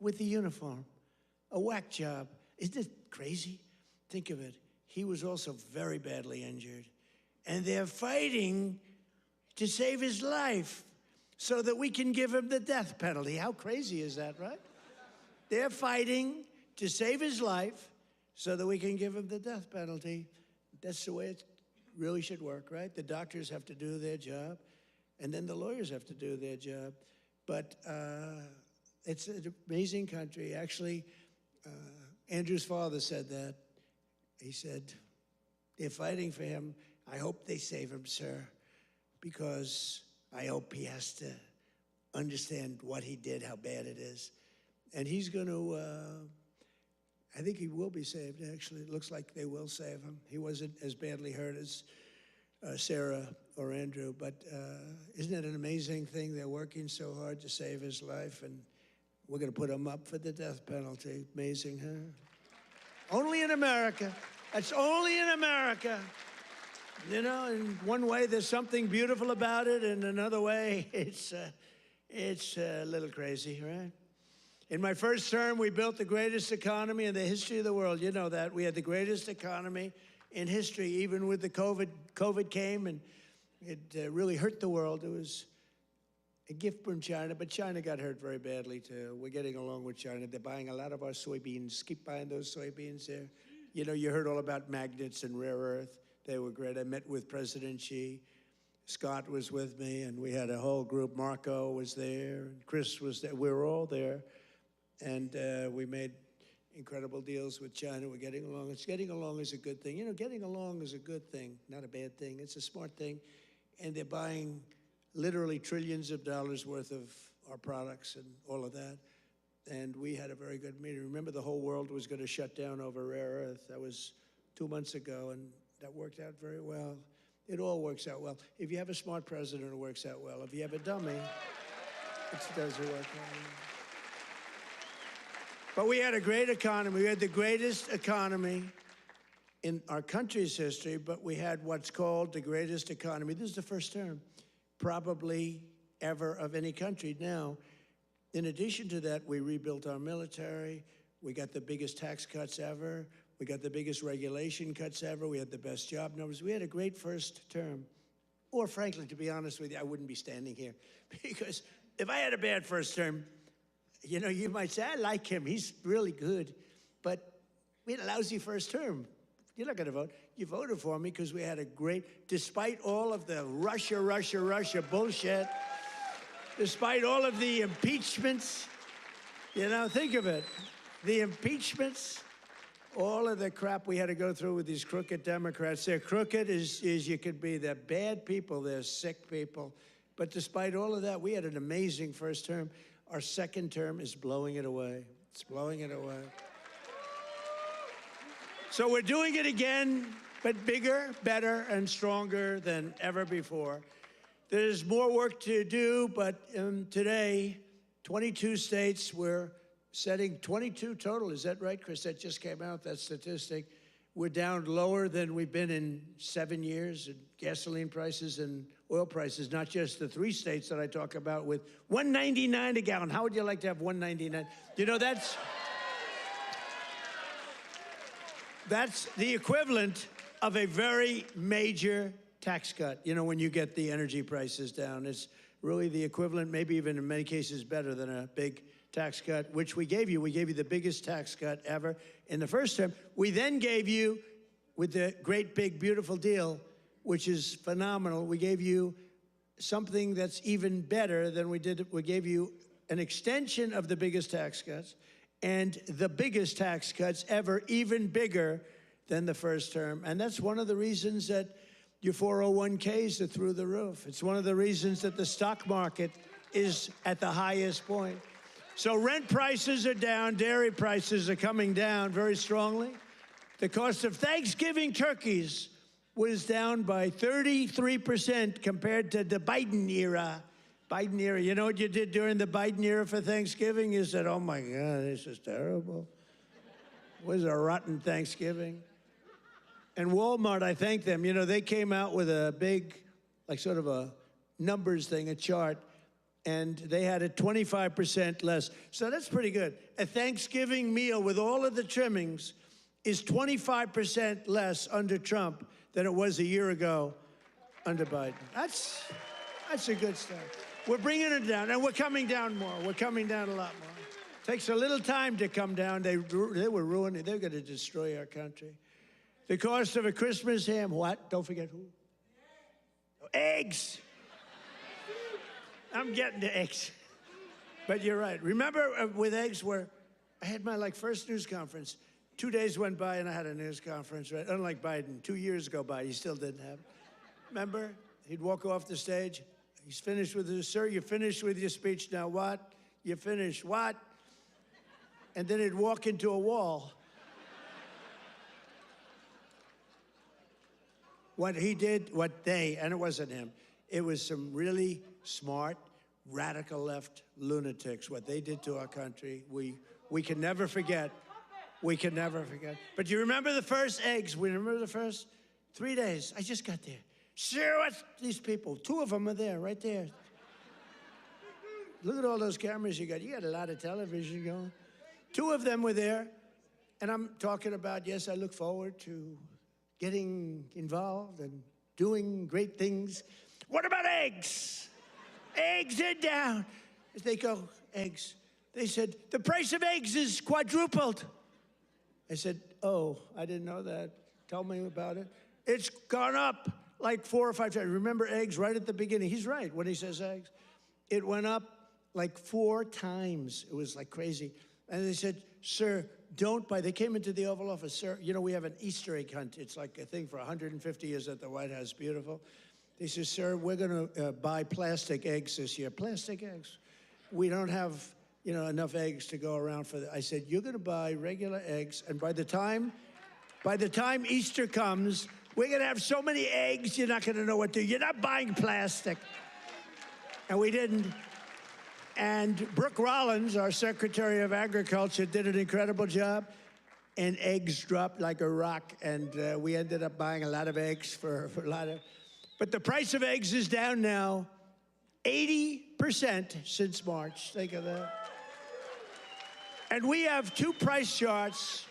with the uniform. A whack job. Isn't it crazy? Think of it. He was also very badly injured. And they're fighting to save his life so that we can give him the death penalty. How crazy is that, right? They're fighting to save his life so that we can give him the death penalty. That's the way it really should work, right? The doctors have to do their job, and then the lawyers have to do their job. But it's an amazing country. Actually, Andrew's father said that. He said, they're fighting for him. I hope they save him, sir, because I hope he has to understand what he did, how bad it is. And he's going to, I think he will be saved, actually. It looks like they will save him. He wasn't as badly hurt as Sarah or Andrew, but isn't it an amazing thing? They're working so hard to save his life, and we're going to put him up for the death penalty. Amazing, huh? Only in America. That's only in America. You know, in one way, there's something beautiful about it. In another way, it's a little crazy, right? In my first term, we built the greatest economy in the history of the world. You know that. We had the greatest economy in history, even with the COVID. COVID came, and it really hurt the world. It was a gift from China, but China got hurt very badly, too. We're getting along with China. They're buying a lot of our soybeans. Keep buying those soybeans there. You know, you heard all about magnets and rare earth. They were great. I met with President Xi. Scott was with me, and we had a whole group. Marco was there, and Chris was there. We were all there, and we made incredible deals with China. We're getting along. Getting along is a good thing. You know, getting along is a good thing, not a bad thing. It's a smart thing, and they're buying literally trillions of dollars worth of our products and all of that. And we had a very good meeting. Remember, the whole world was going to shut down over rare earth. That was 2 months ago, and that worked out very well. It all works out well. If you have a smart president, it works out well. If you have a dummy, it doesn't work out. But we had a great economy. We had the greatest economy in our country's history, but we had what's called the greatest economy. This is the first term, probably ever, of any country. Now, in addition to that, we rebuilt our military. We got the biggest tax cuts ever. We got the biggest regulation cuts ever. We had the best job numbers. We had a great first term. Or frankly, to be honest with you, I wouldn't be standing here. Because if I had a bad first term, you know, you might say, I like him. He's really good. But we had a lousy first term. You're not going to vote. You voted for me because we had a great, despite all of the Russia bullshit, despite all of the impeachments, you know, think of it. The impeachments, all of the crap we had to go through with these crooked Democrats. They're crooked as you could be. They're bad people. They're sick people. But despite all of that, we had an amazing first term. Our second term is blowing it away. It's blowing it away. So we're doing it again, but bigger, better, and stronger than ever before. There's more work to do, but today, 22 states, we're setting 22 total. Is that right, Chris? That just came out, that statistic. We're down lower than we've been in 7 years in gasoline prices and oil prices, not just the 3 states that I talk about with $1.99 a gallon. How would you like to have $1.99? You know, that's the equivalent of a very major tax cut. You know, when you get the energy prices down, it's really the equivalent, maybe even in many cases better than a big tax cut, which we gave you. We gave you the biggest tax cut ever in the first term. We then gave you, with the great big beautiful deal, which is phenomenal, we gave you something that's even better than we did. We gave you an extension of the biggest tax cuts and the biggest tax cuts ever, even bigger than the first term. And that's one of the reasons that your 401ks are through the roof. It's one of the reasons that the stock market is at the highest point. So rent prices are down, dairy prices are coming down very strongly. The cost of Thanksgiving turkeys was down by 33% compared to the Biden era. Biden era, you know what you did during the Biden era for Thanksgiving? You said, oh my God, this is terrible. It was a rotten Thanksgiving. And Walmart, I thank them. You know, they came out with a big, like sort of a numbers thing, a chart. and they had it 25% less. So that's pretty good. A Thanksgiving meal with all of the trimmings is 25% less under Trump than it was a year ago under Biden. That's a good start. We're bringing it down, and we're coming down more. We're coming down a lot more. Takes a little time to come down. They were ruining it. They're going to destroy our country. The cost of a Christmas ham, what? Don't forget who? Eggs. I'm getting to eggs. But you're right. Remember with eggs where I had my first news conference. 2 days went by and I had a news conference, right? Unlike Biden, 2 years go by, he still didn't have it. Remember? He'd walk off the stage. He's finished with his, sir, you're finished with your speech. Now what? You finished what? And then he'd walk into a wall. What he did, and it wasn't him, it was some really smart, radical left lunatics. What they did to our country, we can never forget. We can never forget. But you remember the first eggs? We remember the first 3 days. I just got there. Sure, what's these people? 2 of them are there, right there. Look at all those cameras you got. You got a lot of television going. 2 of them were there. And I'm talking about, yes, I look forward to getting involved and doing great things. What about eggs? Eggs are down. As they go, eggs. They said, the price of eggs is quadrupled. I said, oh, I didn't know that. Tell me about it. It's gone up like 4 or 5 times. Remember eggs right at the beginning? He's right when he says eggs. It went up like 4 times. It was like crazy. And they said, sir, don't buy. They came into the Oval Office. Sir, you know, we have an Easter egg hunt. It's like a thing for 150 years at the White House. Beautiful. They said, sir, we're going to buy plastic eggs this year. Plastic eggs. We don't have, enough eggs to go around for that. I said, you're going to buy regular eggs, and by the time Easter comes, we're going to have so many eggs, you're not going to know what to do. You're not buying plastic. And we didn't. And Brooke Rollins, our Secretary of Agriculture, did an incredible job. And eggs dropped like a rock. And we ended up buying a lot of eggs for a lot of... But the price of eggs is down now 80% since March. Think of that. And we have 2 price charts.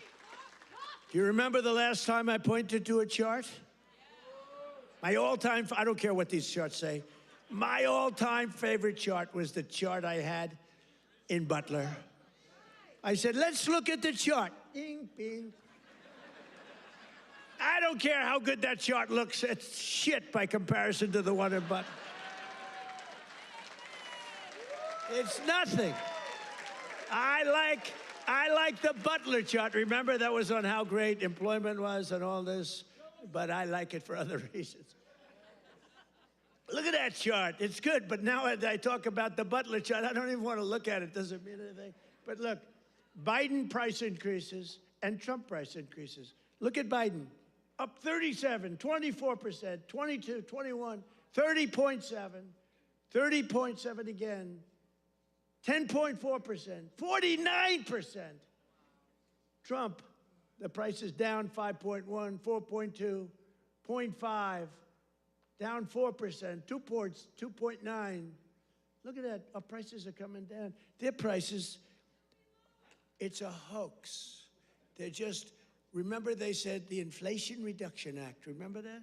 Do you remember the last time I pointed to a chart? My all-time... I don't care what these charts say. My all-time favorite chart was the chart I had in Butler. I said, let's look at the chart. Bing, bing. I don't care how good that chart looks. It's shit by comparison to the one in Butler. It's nothing. I like the Butler chart. Remember, that was on how great employment was and all this, but I like it for other reasons. Look at that chart. It's good, but now as I talk about the Butler chart, I don't even want to look at it. It doesn't mean anything. But look, Biden price increases and Trump price increases. Look at Biden. Up 37, 24%, 22, 21, 30.7, 30.7 again, 10.4%, 49%. Trump, the price is down 5.1, 4.2, 0.5. Down 4%, 2 points, 2.9. Look at that, our prices are coming down. Their prices, it's a hoax. They're just, remember they said the Inflation Reduction Act, remember that?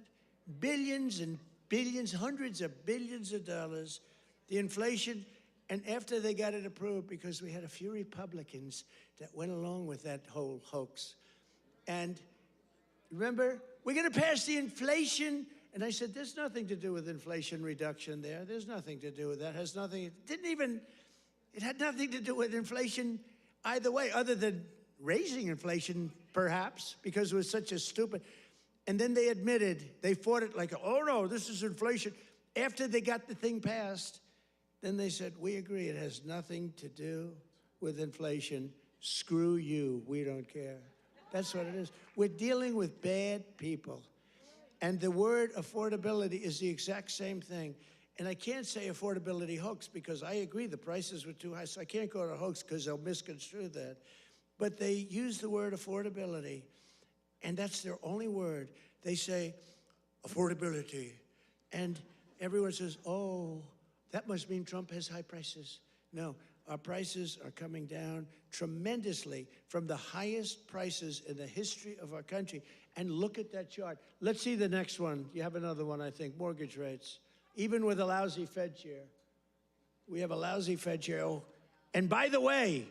Billions and billions, hundreds of billions of dollars, the inflation, and after they got it approved, because we had a few Republicans that went along with that whole hoax. And remember, we're gonna pass the inflation. And I said, there's nothing to do with inflation reduction there. There's nothing to do with that. It had nothing to do with inflation either way, other than raising inflation, perhaps, because it was such a stupid. And then they admitted, they fought it like, oh no, this is inflation. After they got the thing passed, then they said, we agree, it has nothing to do with inflation. Screw you, we don't care. That's what it is. We're dealing with bad people. And the word affordability is the exact same thing. And I can't say affordability hoax because I agree the prices were too high, so I can't go to hoax because they'll misconstrue that. But they use the word affordability, and that's their only word. They say affordability, and everyone says, oh, That must mean Trump has high prices. No, our prices are coming down tremendously from the highest prices in the history of our country. And look at that chart. Let's see the next one. You have another one, I think, mortgage rates. Even with a lousy Fed chair. We have a lousy Fed chair. Oh, and by the way,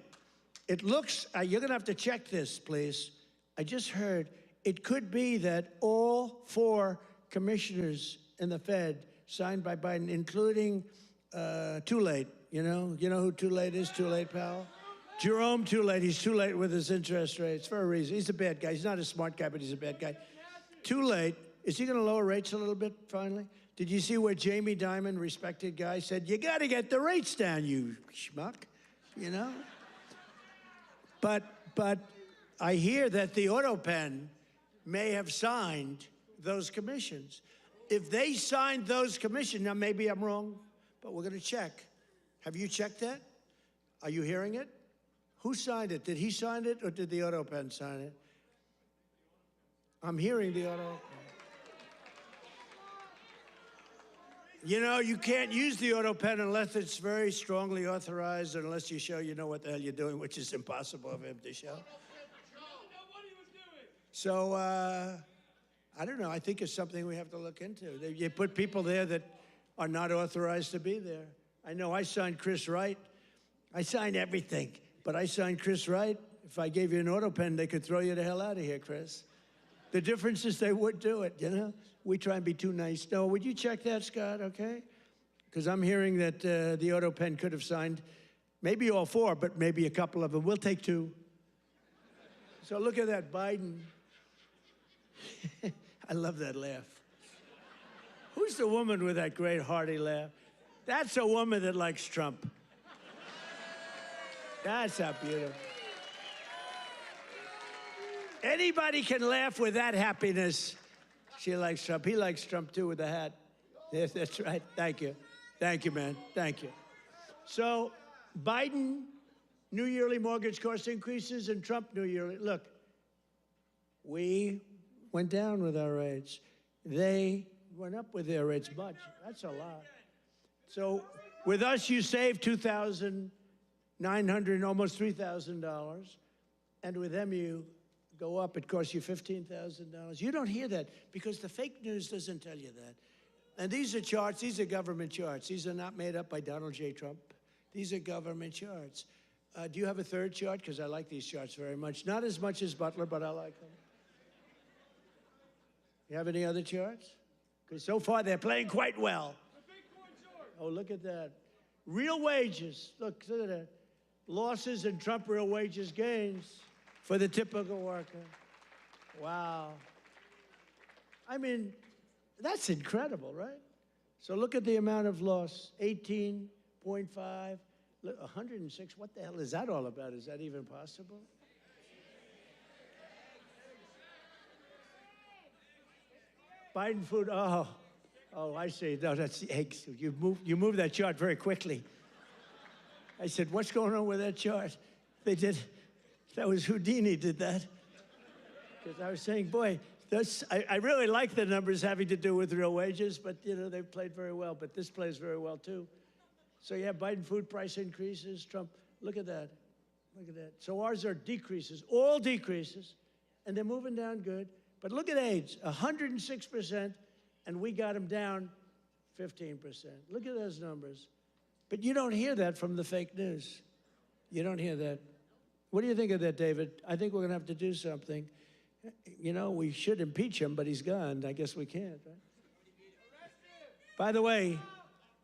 it looks, you're going to have to check this, please. I just heard it could be that all 4 commissioners in the Fed signed by Biden, including Too Late. You know who Too Late is? Too Late, pal? Jerome Too Late. He's too late with his interest rates for a reason. He's a bad guy. He's not a smart guy, but he's a bad guy. Too Late. Is he going to lower rates a little bit finally? Did you see where Jamie Dimon, respected guy, said, you got to get the rates down, you schmuck, you know? But I hear that the auto pen may have signed those commissions. If they signed those commissions, now maybe I'm wrong, but we're going to check. Have you checked that? Are you hearing it? Who signed it? Did he sign it or did the auto pen sign it? I'm hearing the auto pen. You know, you can't use the auto pen unless it's very strongly authorized, unless you show you know what the hell you're doing, which is impossible of him to show. So, I don't know. I think it's something we have to look into. You put people there that are not authorized to be there. I know I signed Chris Wright. I signed everything, but I signed Chris Wright. If I gave you an auto pen, they could throw you the hell out of here, Chris. The difference is they would do it, you know? We try and be too nice. No, would you check that, Scott, okay? Because I'm hearing that the auto pen could have signed maybe all 4, but maybe a couple of them. We'll take 2. So look at that, Biden. I love that laugh. Who's the woman with that great hearty laugh? That's a woman that likes Trump. That's how beautiful. Anybody can laugh with that happiness. She likes Trump. He likes Trump, too, with the hat. Yes, that's right. Thank you. Thank you, man. Thank you. So Biden, new yearly mortgage cost increases, and Trump, new yearly. Look, we went down with our rates. They went up with their rates much. That's a lot. So with us, you save $2,900, almost $3,000. And with them, you go up. It costs you $15,000. You don't hear that because the fake news doesn't tell you that. And these are charts. These are government charts. These are not made up by Donald J. Trump. These are government charts. Do you have a third chart? Because I like these charts very much. Not as much as Butler, but I like them. You have any other charts? Because so far they're playing quite well. Oh, look at that. Real wages. Look at that. Losses and Trump real wages gains for the typical worker. Wow. I mean, that's incredible, right? So look at the amount of loss. 18.5, 106. What the hell is that all about? Is that even possible? Biden food, oh, I see. No, that's eggs. You moved that chart very quickly. I said, what's going on with that chart? They did, that was Houdini did that. Because I was saying, boy, I really like the numbers having to do with real wages, but, you know, they played very well. But this plays very well, too. So, yeah, Biden food price increases, Trump, look at that. Look at that. So ours are decreases, all decreases, and they're moving down good. But look at AIDS, 106%, and we got them down 15%. Look at those numbers. But you don't hear that from the fake news. You don't hear that. What do you think of that, David? I think we're going to have to do something. You know, we should impeach him, but he's gone. I guess we can't, right? By the way,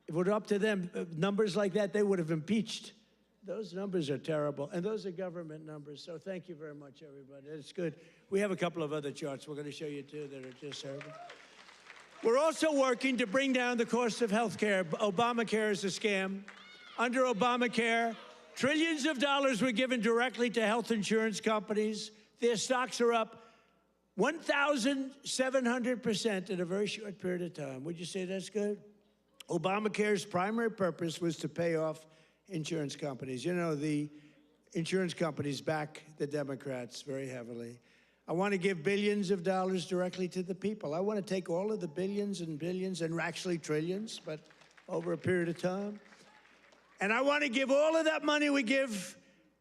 if it were up to them, numbers like that, they would have impeached. Those numbers are terrible, and those are government numbers. So thank you very much, everybody. It's good. We have a couple of other charts we're going to show you, too, that are just terrible. We're also working to bring down the cost of health care. Obamacare is a scam. Under Obamacare, trillions of dollars were given directly to health insurance companies. Their stocks are up 1,700% in a very short period of time. Would you say that's good? Obamacare's primary purpose was to pay off insurance companies. You know, the insurance companies back the Democrats very heavily. I want to give billions of dollars directly to the people. I want to take all of the billions and billions and actually trillions, but over a period of time. And I want to give all of that money we give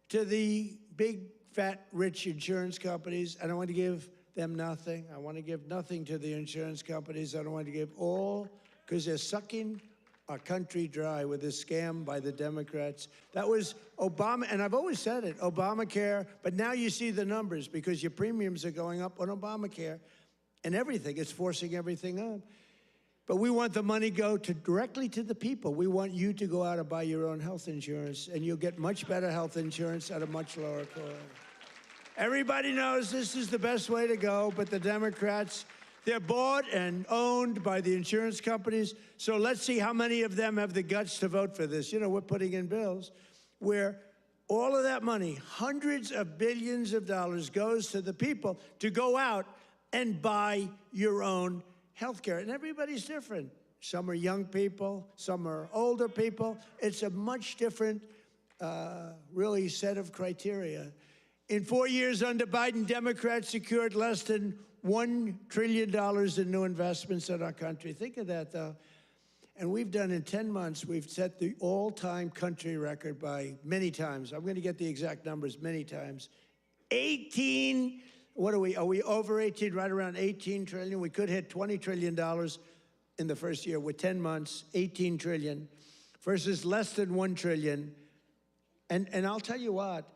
to the big, fat, rich insurance companies. I don't want to give them nothing. I want to give nothing to the insurance companies. I don't want to give all, because they're sucking our country dry with this scam by the Democrats. That was Obama, and I've always said it, Obamacare, but now you see the numbers because your premiums are going up on Obamacare and everything. It's forcing everything up. But we want the money go directly to the people. We want you to go out and buy your own health insurance, and you'll get much better health insurance at a much lower cost. Everybody knows this is the best way to go, but the Democrats, they're bought and owned by the insurance companies. So let's see how many of them have the guts to vote for this. You know, we're putting in bills where all of that money, hundreds of billions of dollars, goes to the people to go out and buy your own health care. And everybody's different. Some are young people, some are older people. It's a much different, really, set of criteria. In 4 years under Biden, Democrats secured less than $1 trillion in new investments in our country. Think of that, though. And we've done, in 10 months, we've set the all-time country record by many times. I'm going to get the exact numbers many times. 18, what are we over 18, right around 18 trillion? We could hit $20 trillion in the first year with 10 months, 18 trillion, versus less than 1 trillion. And I'll tell you what,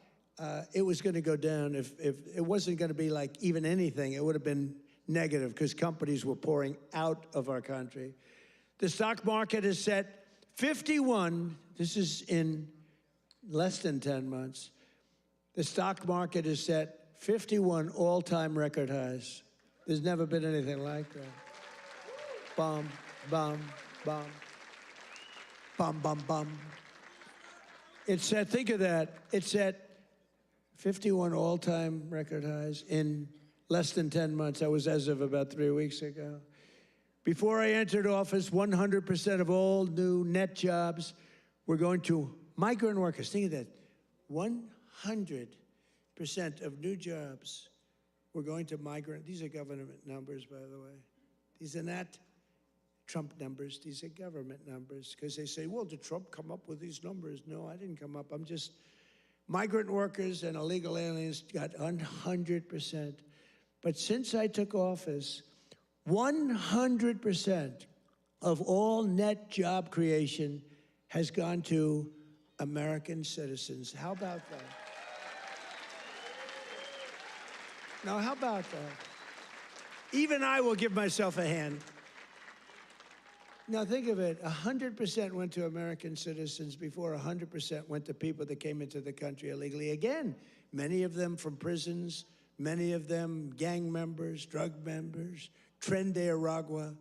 it was going to go down if it wasn't going to be like even anything. It would have been negative because companies were pouring out of our country. The stock market has set 51, this is in less than 10 months, the stock market has set 51 all-time record highs. There's never been anything like that. Bum, bum, bum, bum, bum, bum. It's set, think of that, it's set 51 all-time record highs in less than 10 months. That was as of about 3 weeks ago. Before I entered office, 100% of all new net jobs were going to migrant workers. Think of that. 100% of new jobs were going to migrant. These are government numbers, by the way. These are not Trump numbers. These are government numbers. Because they say, well, did Trump come up with these numbers? No, I didn't come up. I'm just... Migrant workers and illegal aliens got 100%. But since I took office, 100% of all net job creation has gone to American citizens. How about that? Now, how about that? Even I will give myself a hand. Now, think of it. 100% went to American citizens before 100% went to people that came into the country illegally. Again, many of them from prisons, many of them gang members, drug members, Tren de Aragua.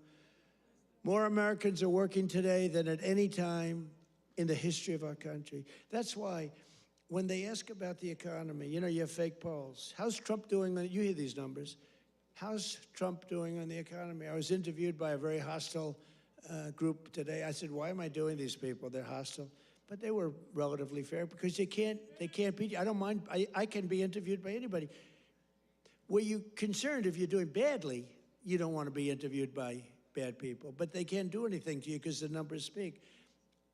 More Americans are working today than at any time in the history of our country. That's why when they ask about the economy, you know, you have fake polls. How's Trump doing? You hear these numbers. How's Trump doing on the economy? I was interviewed by a very hostile group today. I said, why am I doing these people? They're hostile. But they were relatively fair because they can't beat you. I don't mind. I can be interviewed by anybody. Were you concerned if you're doing badly, you don't want to be interviewed by bad people. But they can't do anything to you because the numbers speak.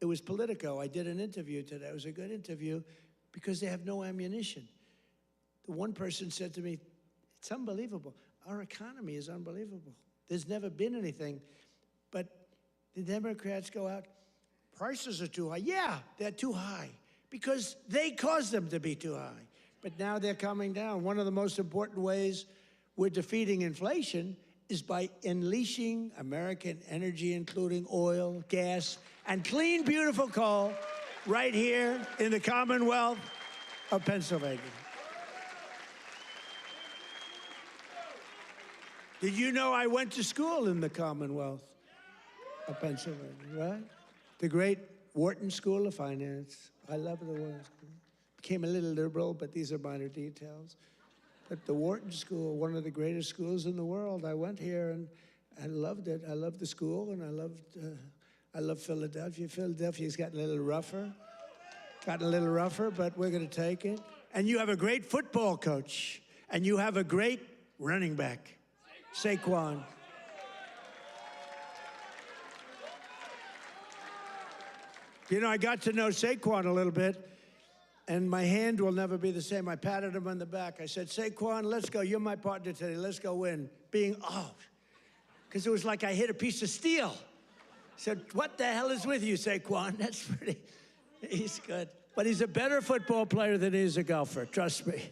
It was Politico. I did an interview today. It was a good interview because they have no ammunition. The one person said to me, it's unbelievable. Our economy is unbelievable. There's never been anything. But the Democrats go out, prices are too high. Yeah, they're too high because they caused them to be too high. But now they're coming down. One of the most important ways we're defeating inflation is by unleashing American energy, including oil, gas, and clean, beautiful coal right here in the Commonwealth of Pennsylvania. Did you know I went to school in the Commonwealth of Pennsylvania, right? The great Wharton School of Finance. I love the Wharton School. Became a little liberal, but these are minor details. But the Wharton School, one of the greatest schools in the world. I went here and I loved it. I loved the school, and I love Philadelphia. Philadelphia's gotten a little rougher. But we're going to take it. And you have a great football coach, and you have a great running back, Saquon. You know, I got to know Saquon a little bit, and my hand will never be the same. I patted him on the back. I said, Saquon, let's go. You're my partner today. Let's go win. Because it was like I hit a piece of steel. I said, what the hell is with you, Saquon? That's pretty, he's good. But he's a better football player than he is a golfer, trust me.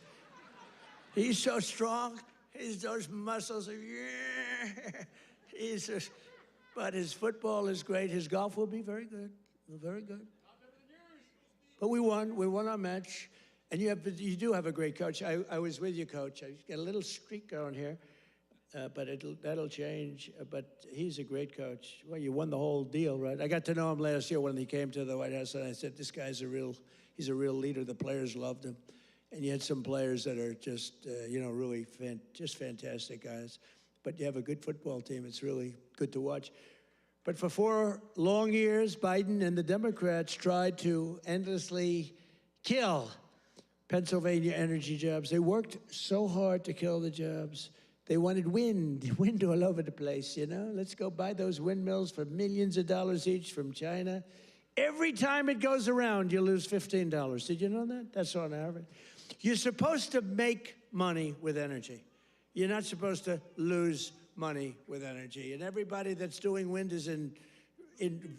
He's so strong. He's those muscles. He's just, but his football is great. His golf will be very good. Very good. But we won. We won our match. And you do have a great coach. I was with you, Coach. I got a little streak going here, but that'll change. But he's a great coach. Well, you won the whole deal, right? I got to know him last year when he came to the White House, and I said, this guy's he's a real leader. The players loved him. And you had some players that are just, really just fantastic guys. But you have a good football team. It's really good to watch. But for 4 long years, Biden and the Democrats tried to endlessly kill Pennsylvania energy jobs. They worked so hard to kill the jobs. They wanted wind all over the place, Let's go buy those windmills for millions of dollars each from China. Every time it goes around, you lose $15. Did you know that? That's on average. You're supposed to make money with energy. You're not supposed to lose money with energy. And everybody that's doing wind is in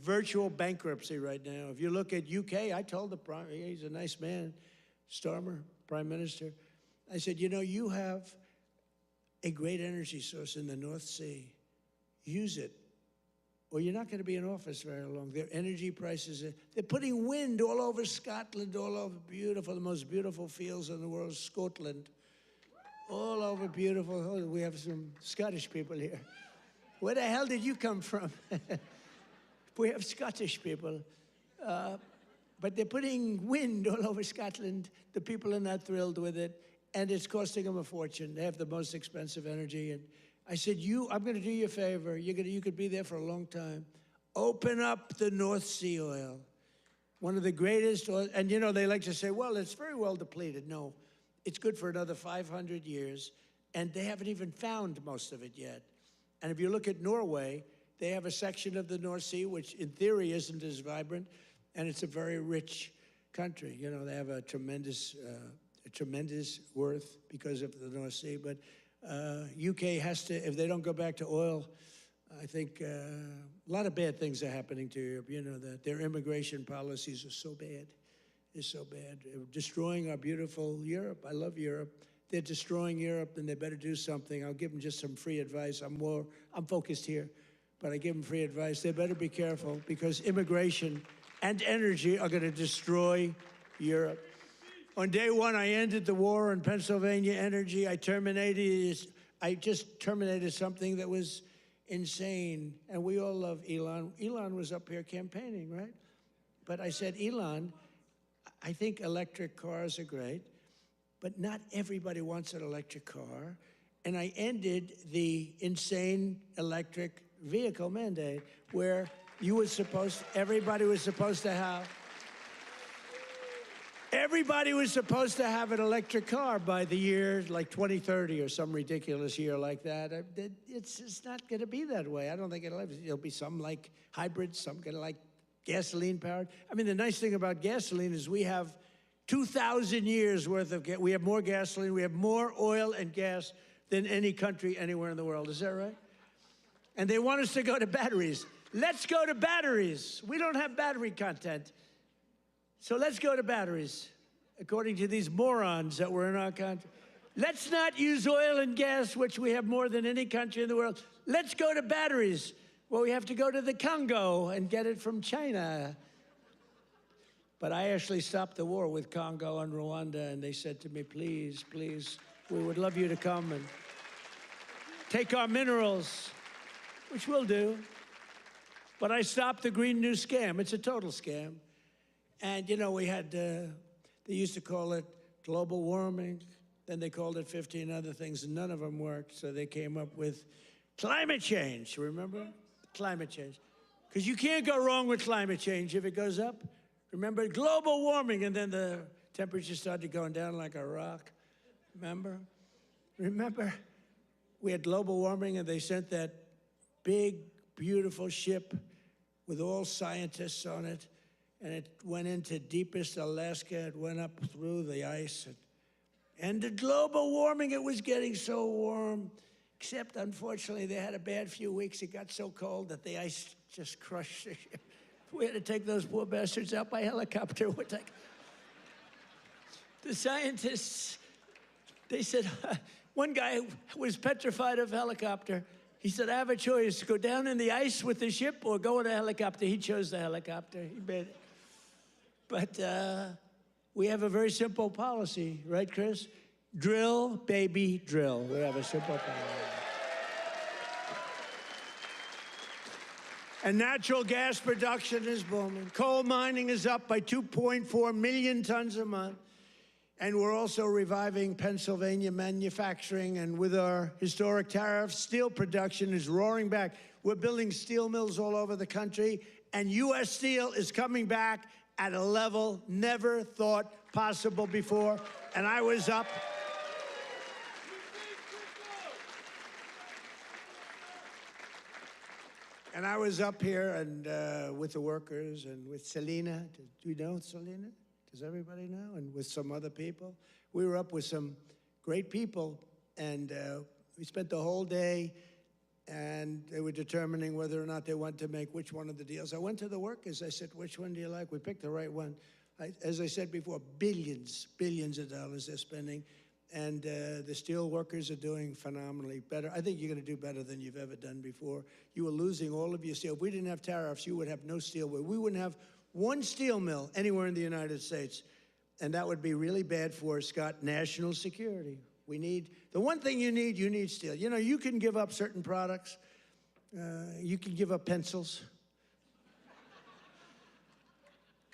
virtual bankruptcy right now. If you look at UK, I told the prime, he's a nice man, Starmer, Prime Minister. I said, you have a great energy source in the North Sea. Use it, or you're not going to be in office very long. Their energy prices, they're putting wind all over Scotland, all over the most beautiful fields in the world, Scotland. All over beautiful. Oh, we have some Scottish people here. Where the hell did you come from? We have Scottish people. But they're putting wind all over Scotland. The people are not thrilled with it. And it's costing them a fortune. They have the most expensive energy. And I said, I'm going to do you a favor. You could be there for a long time. Open up the North Sea oil. One of the greatest oil. And, they like to say, well, it's very well depleted. No. It's good for another 500 years, and they haven't even found most of it yet. And if you look at Norway, they have a section of the North Sea, which in theory isn't as vibrant, and it's a very rich country. They have a tremendous worth because of the North Sea. But UK has to, if they don't go back to oil, I think a lot of bad things are happening to Europe. That their immigration policies are so bad. Is so bad. They're destroying our beautiful Europe. I love Europe. They're destroying Europe, and they better do something. I'll give them just some free advice. I'm focused here, but I give them free advice. They better be careful because immigration and energy are going to destroy Europe. On day one, I ended the war on Pennsylvania energy. I just terminated something that was insane, and we all love Elon. Elon was up here campaigning, right? But I said, Elon, I think electric cars are great, but not everybody wants an electric car. And I ended the insane electric vehicle mandate where everybody was supposed to have an electric car by the year like 2030 or some ridiculous year like that. It's just not going to be that way. I don't think it'll be some like hybrids, some kind of like gasoline powered. I mean, the nice thing about gasoline is we have 2,000 years worth of we have more gasoline, we have more oil and gas than any country anywhere in the world. Is that right? And they want us to go to batteries. Let's go to batteries. We don't have battery content. So let's go to batteries, according to these morons that were in our country. Let's not use oil and gas, which we have more than any country in the world. Let's go to batteries. Well, we have to go to the Congo and get it from China. But I actually stopped the war with Congo and Rwanda, and they said to me, please, please, we would love you to come and take our minerals, which we'll do. But I stopped the Green New Scam. It's a total scam. And, we had, they used to call it global warming. Then they called it 15 other things, and none of them worked. So they came up with climate change, remember? Climate change. Because you can't go wrong with climate change if it goes up. Remember, global warming, and then the temperature started going down like a rock. Remember? We had global warming, and they sent that big, beautiful ship with all scientists on it. and it went into deepest Alaska. It went up through the ice. And the global warming, it was getting so warm, except unfortunately they had a bad few weeks. It got so cold that the ice just crushed the ship. We had to take those poor bastards out by helicopter. The scientists, they said, one guy was petrified of helicopter. He said, I have a choice, go down in the ice with the ship or go in a helicopter. He chose the helicopter. He made it. But we have a very simple policy, right, Chris? Drill, baby, drill. We have a simple policy. And natural gas production is booming. Coal mining is up by 2.4 million tons a month. And we're also reviving Pennsylvania manufacturing. And with our historic tariffs, steel production is roaring back. We're building steel mills all over the country. And U.S. steel is coming back at a level never thought possible before. And I was up. And I was up here and with the workers and with Selena. Do you know Selena? Does everybody know? And with some other people. We were up with some great people, and we spent the whole day, and they were determining whether or not they want to make which one of the deals. I went to the workers. I said, which one do you like? We picked the right one. As I said before, billions of dollars they're spending. And the steel workers are doing phenomenally better. I think you're going to do better than you've ever done before. You were losing all of your steel. If we didn't have tariffs, you would have no steel. We wouldn't have one steel mill anywhere in the United States. And that would be really bad for, Scott, national security. We need, the one thing you need steel. You know, you can give up certain products. You can give up pencils.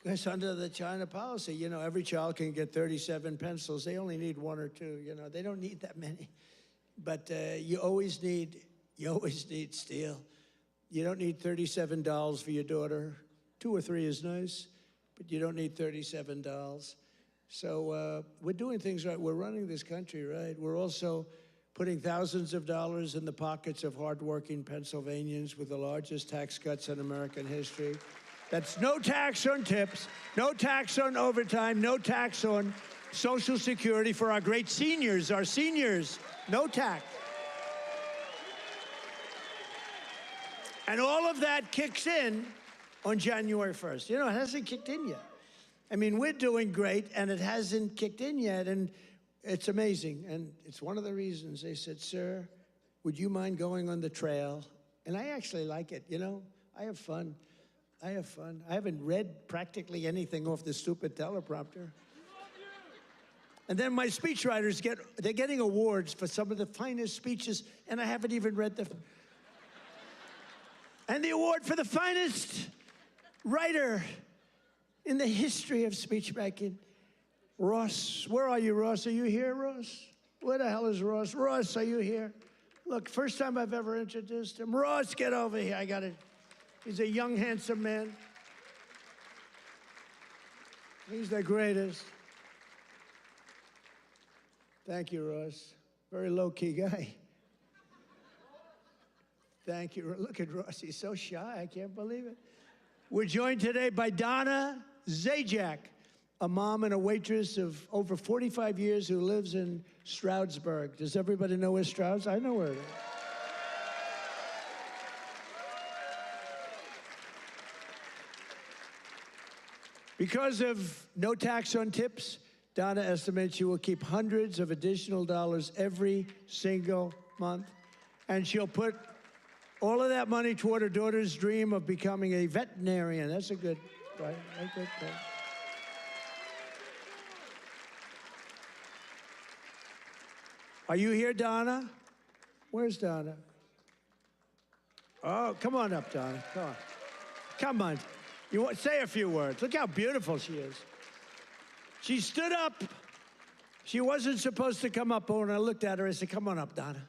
Because under the China policy, you know, every child can get 37 pencils. They only need one or two, you know. They don't need that many. But you always need steel. You don't need $37 for your daughter. 2 or 3 is nice, but you don't need $37. So we're doing things right. We're running this country right. We're also putting thousands of dollars in the pockets of hardworking Pennsylvanians with the largest tax cuts in American history. That's no tax on tips, no tax on overtime, no tax on Social Security for our great seniors, no tax. And all of that kicks in on January 1st. You know, it hasn't kicked in yet. I mean, we're doing great, and it hasn't kicked in yet, and it's amazing. And it's one of the reasons they said, sir, would you mind going on the trail? And I actually like it, you know. I have fun. I haven't read practically anything off the stupid teleprompter. And then my speechwriters they're getting awards for some of the finest speeches, and I haven't even read them. And the award for the finest writer in the history of speechmaking, Ross. Where are you, Ross? Are you here, Ross? Where the hell is Ross? Ross, are you here? Look, first time I've ever introduced him. Ross, get over here. I got it. He's a young, handsome man. He's the greatest. Thank you, Ross. Very low-key guy. Thank you. Look at Ross. He's so shy. I can't believe it. We're joined today by Donna Zajac, a mom and a waitress of over 45 years who lives in Stroudsburg. Does everybody know where Strouds? I know where it is. Because of no tax on tips, Donna estimates she will keep hundreds of additional dollars every single month, and she'll put all of that money toward her daughter's dream of becoming a veterinarian. That's a good, right? A good thing. Are you here, Donna? Where's Donna? Oh, come on up, Donna. Come on. Come on. You want, say a few words. Look how beautiful she is. She stood up. She wasn't supposed to come up, but when I looked at her, I said, come on up, Donna.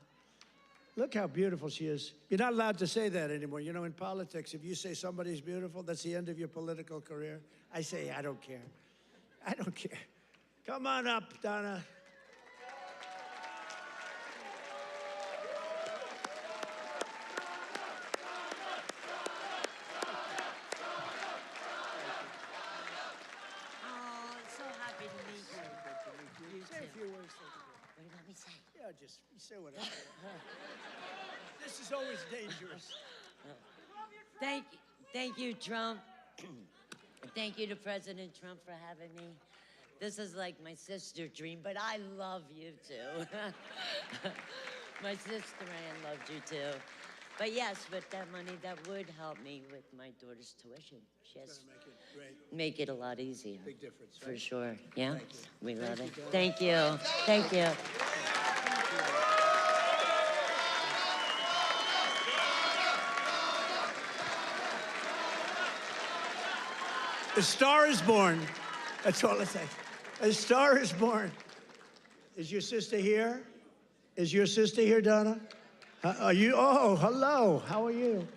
Look how beautiful she is. You're not allowed to say that anymore. You know, in politics, if you say somebody's beautiful, that's the end of your political career. I say, I don't care. I don't care. Come on up, Donna. just say whatever. This is always dangerous. Thank you, Trump. Thank you to President Trump for having me. This is like my sister dream, but I love you too. My sister Ann loved you too. But yes, with that money, that would help me with my daughter's tuition. Yes, make it a lot easier. Big difference, for right? sure. Yeah, we love it. Donna. Thank you. Thank you. A star is born. That's all I say. A star is born. Is your sister here? Is your sister here, Donna? Are you? Oh, hello. How are you?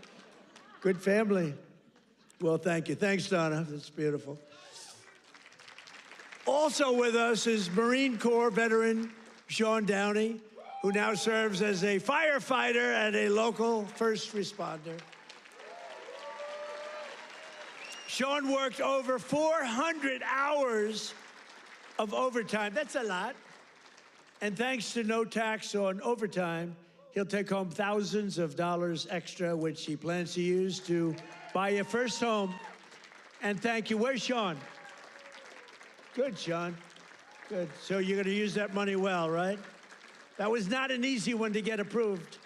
Good family. Well, thank you. Thanks, Donna. That's beautiful. Also with us is Marine Corps veteran Sean Downey, who now serves as a firefighter and a local first responder. Sean worked over 400 hours of overtime. That's a lot. And thanks to no tax on overtime, he'll take home thousands of dollars extra, which he plans to use to buy your first home. And thank you. Where's Sean? Good, Sean. Good. So you're going to use that money well, right? That was not an easy one to get approved.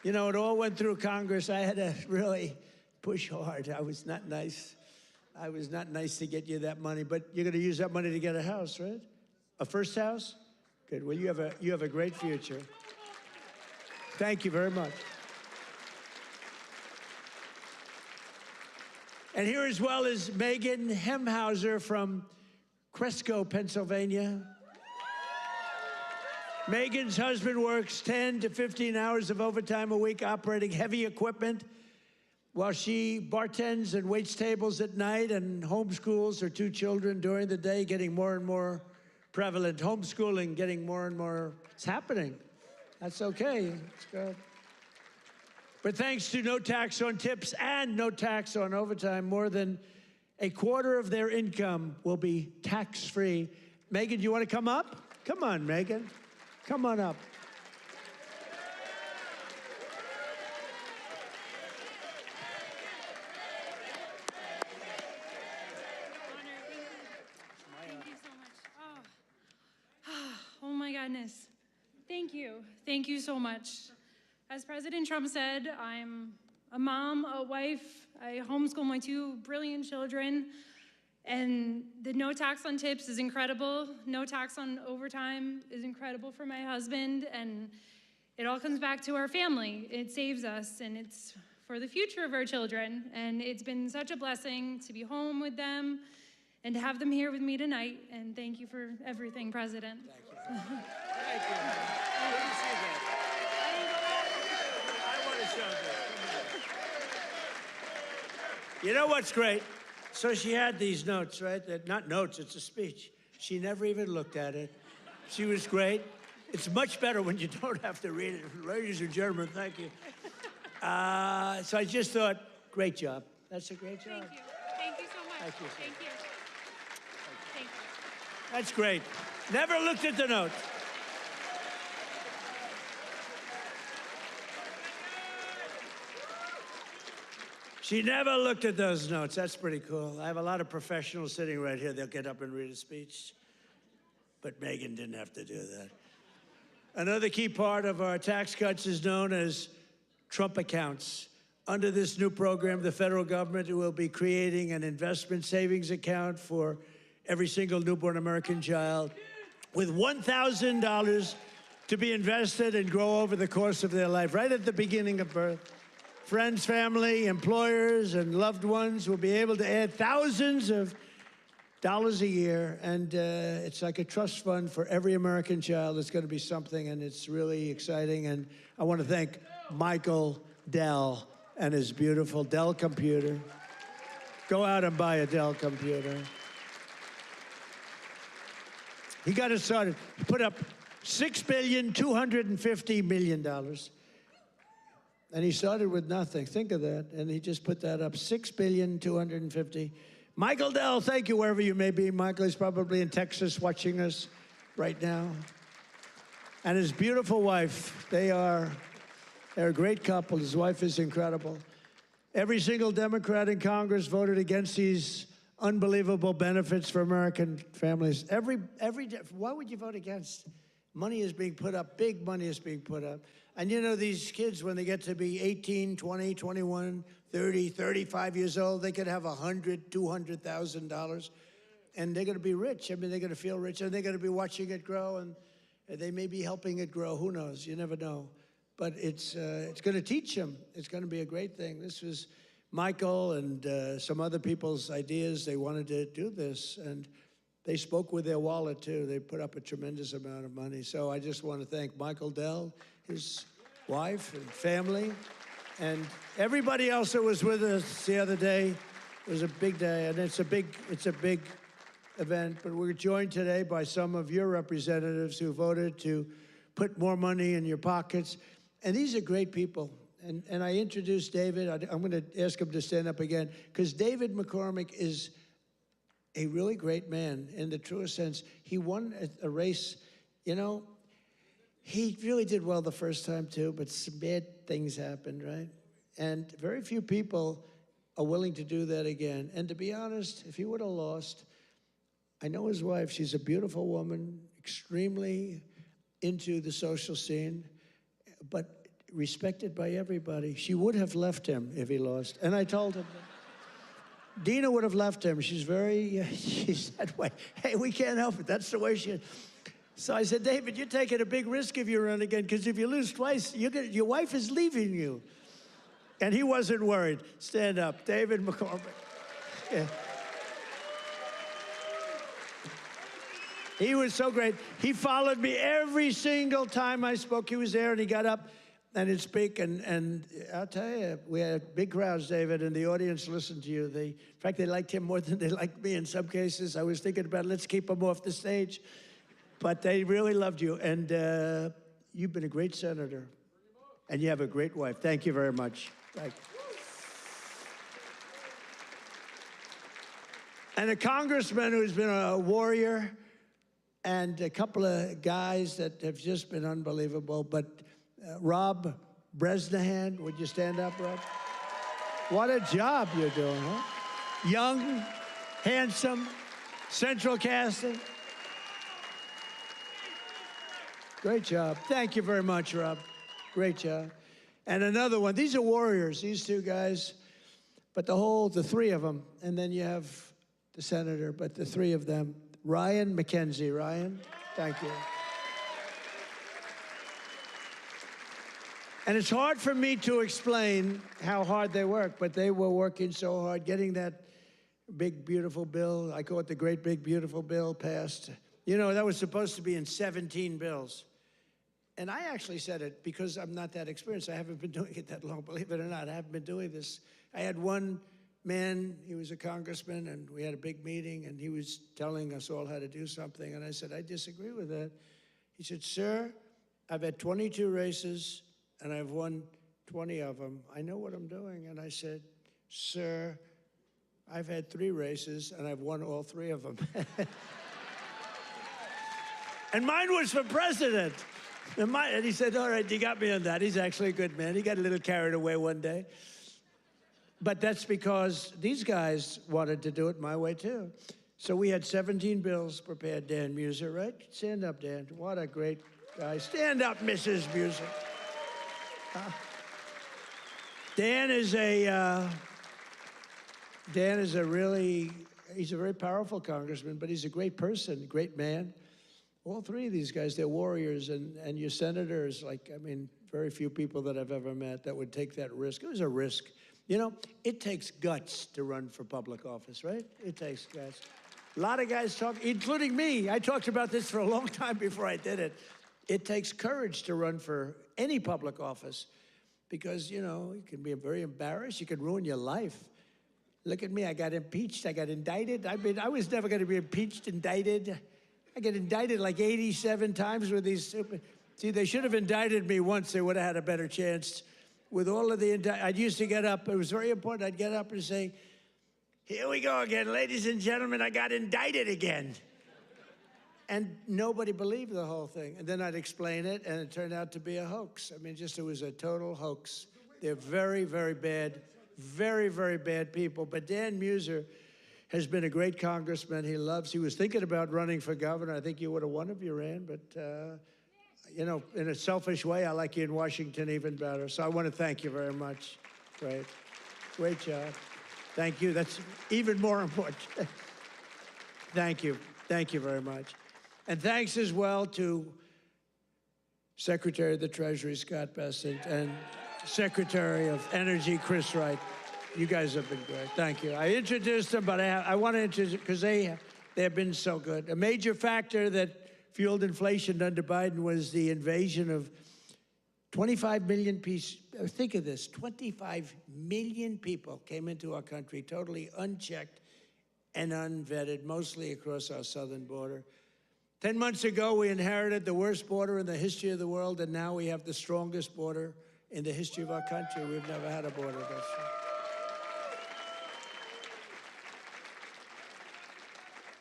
You know, it all went through Congress. I had to really push hard. I was not nice. I was not nice to get you that money, but you're going to use that money to get a house, right? A first house? Good. Well, you have a great future. Thank you very much. And here as well is Megan Hemhauser from Cresco, Pennsylvania. Megan's husband works 10 to 15 hours of overtime a week operating heavy equipment while she bartends and waits tables at night and homeschools her two children during the day, getting more and more prevalent. Homeschooling getting more and more, it's happening. That's okay, it's good. But thanks to no tax on tips and no tax on overtime, more than a quarter of their income will be tax-free. Megan, do you want to come up? Come on, Megan. Come on up. Thank you so much. Oh my goodness. Thank you. Thank you so much. As President Trump said, I'm a mom, a wife. I homeschool my two brilliant children. And the no tax on tips is incredible. No tax on overtime is incredible for my husband. And it all comes back to our family. It saves us, and it's for the future of our children. And it's been such a blessing to be home with them and to have them here with me tonight. And thank you for everything, President. Thank you. Thank you. Good to see that. I want to show that. You know what's great? So she had these notes, right? Not notes, it's a speech. She never even looked at it. She was great. It's much better when you don't have to read it. Ladies and gentlemen, thank you. So I just thought, great job. That's a great job. Thank you. Thank you so much. Thank you. Thank you. Thank you. That's great. Never looked at the notes. She never looked at those notes. That's pretty cool. I have a lot of professionals sitting right here. They'll get up and read a speech. But Megan didn't have to do that. Another key part of our tax cuts is known as Trump accounts. Under this new program, the federal government will be creating an investment savings account for every single newborn American child with $1,000 to be invested and grow over the course of their life, right at the beginning of birth. Friends, family, employers, and loved ones will be able to add thousands of dollars a year, and it's like a trust fund for every American child. It's going to be something, and it's really exciting. And I want to thank Michael Dell and his beautiful Dell computer. Go out and buy a Dell computer. He got it started. He put up $6.25 billion. And he started with nothing. Think of that. And he just put that up, $6.25 Michael Dell, thank you wherever you may be. Michael is probably in Texas watching us right now. and his beautiful wife. They're a great couple. His wife is incredible. Every single Democrat in Congress voted against these unbelievable benefits for American families. Why would you vote against? Money is being put up, big money is being put up. And you know, these kids, when they get to be 18, 20, 21, 30, 35 years old, they could have $100,000, $200,000, and they're gonna be rich. I mean, they're gonna feel rich, and they're gonna be watching it grow, and they may be helping it grow, who knows, you never know. But it's gonna teach them. It's gonna be a great thing. This was Michael and some other people's ideas. They wanted to do this, and they spoke with their wallet too. They put up a tremendous amount of money. So I just want to thank Michael Dell, his wife and family, and everybody else that was with us the other day. It was a big day, and it's a big event. But we're joined today by some of your representatives who voted to put more money in your pockets. And these are great people. And I introduced David. I'm going to ask him to stand up again, because David McCormick is a really great man in the truest sense. He won a race, you know. He really did well the first time too, but some bad things happened, right? And very few people are willing to do that again. And to be honest, if he would have lost, I know his wife. She's a beautiful woman, extremely into the social scene, but respected by everybody. She would have left him if he lost. And I told him that. Dina would have left him. She's that way. Hey, we can't help it. That's the way she is. So I said, David, you're taking a big risk if you run again, because if you lose twice, your wife is leaving you. And he wasn't worried. Stand up. David McCormick. Yeah. He was so great. He followed me every single time I spoke. He was there, and he got up and he'd speak. And I'll tell you, we had big crowds, David, and the audience listened to you. In fact, they liked him more than they liked me in some cases. I was thinking about, let's keep him off the stage. But they really loved you. And you've been a great senator. And you have a great wife. Thank you very much. Thank you. And a congressman who's been a warrior, and a couple of guys that have just been unbelievable. But Rob Bresnahan, would you stand up, Rob? What a job you're doing, huh? Young, handsome, central casting. Great job. Thank you very much, Rob. Great job. And another one. These are warriors, these two guys. But the three of them. And then you have the senator, but the three of them. Ryan McKenzie. Ryan, thank you. And it's hard for me to explain how hard they work, but they were working so hard getting that big, beautiful bill. I call it the great, big, beautiful bill passed. You know, that was supposed to be in 17 bills. And I actually said it because I'm not that experienced. I haven't been doing it that long, believe it or not. I haven't been doing this. I had one man, he was a congressman, and we had a big meeting, and he was telling us all how to do something. And I said, I disagree with that. He said, sir, I've had 22 races, and I've won 20 of them. I know what I'm doing. And I said, sir, I've had 3 races, and I've won all 3 of them. And mine was for president. And he said, all right, you got me on that. He's actually a good man. He got a little carried away one day. But that's because these guys wanted to do it my way, too. So we had 17 bills prepared. Dan Muser, right? Stand up, Dan. What a great guy. Stand up, Mrs. Muser. Dan is he's a very powerful congressman, but he's a great person, great man. All 3 of these guys, they're warriors, and your senators, very few people that I've ever met that would take that risk. It was a risk. You know, it takes guts to run for public office, right? It takes guts. A lot of guys talk, including me. I talked about this for a long time before I did it. It takes courage to run for any public office because, you know, you can be very embarrassed. You could ruin your life. Look at me. I got impeached. I got indicted. I was never going to be impeached, indicted. I get indicted like 87 times with these stupid... See, they should have indicted me once. They would have had a better chance. With all of the I'd used to get up. It was very important. I'd get up and say, here we go again. Ladies and gentlemen, I got indicted again. And nobody believed the whole thing. And then I'd explain it, and it turned out to be a hoax. I mean, it was a total hoax. They're very, very bad, very, very bad people. But Dan Muser has been a great congressman. He was thinking about running for governor. I think you would have won if you ran, but you know, in a selfish way, I like you in Washington even better. So I want to thank you very much. Great job. Thank you. That's even more important. Thank you. Thank you very much. And thanks as well to Secretary of the Treasury, Scott Bessent, and Secretary of Energy, Chris Wright. You guys have been great. Thank you. I introduced them, but I want to introduce, because they have been so good. A major factor that fueled inflation under Biden was the invasion of 25 million people. Think of this, 25 million people came into our country totally unchecked and unvetted, mostly across our southern border. 10 months ago, we inherited the worst border in the history of the world, and now we have the strongest border in the history of our country. We've never had a border this strong.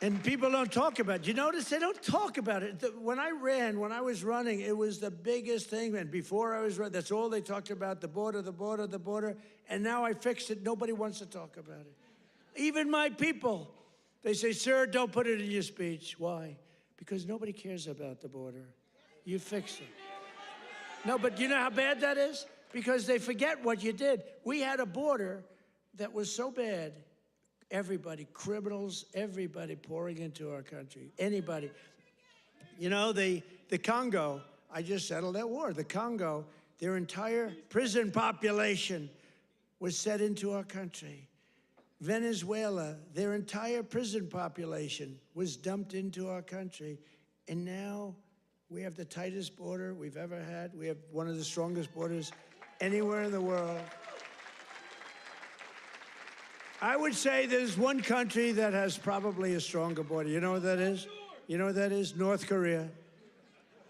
And people don't talk about it. You notice they don't talk about it. When I was running, it was the biggest thing. And before I was running, that's all they talked about, the border, the border, the border. And now I fixed it. Nobody wants to talk about it. Even my people, they say, sir, don't put it in your speech. Why? Because nobody cares about the border. You fix it. No, but you know how bad that is? Because they forget what you did. We had a border that was so bad. Everybody, criminals, everybody pouring into our country. Anybody. You know, the Congo, I just settled that war. The Congo, their entire prison population was set into our country. Venezuela, their entire prison population was dumped into our country. And now we have the tightest border we've ever had. We have one of the strongest borders anywhere in the world. I would say there's one country that has probably a stronger border. You know what that is? You know what that is? North Korea.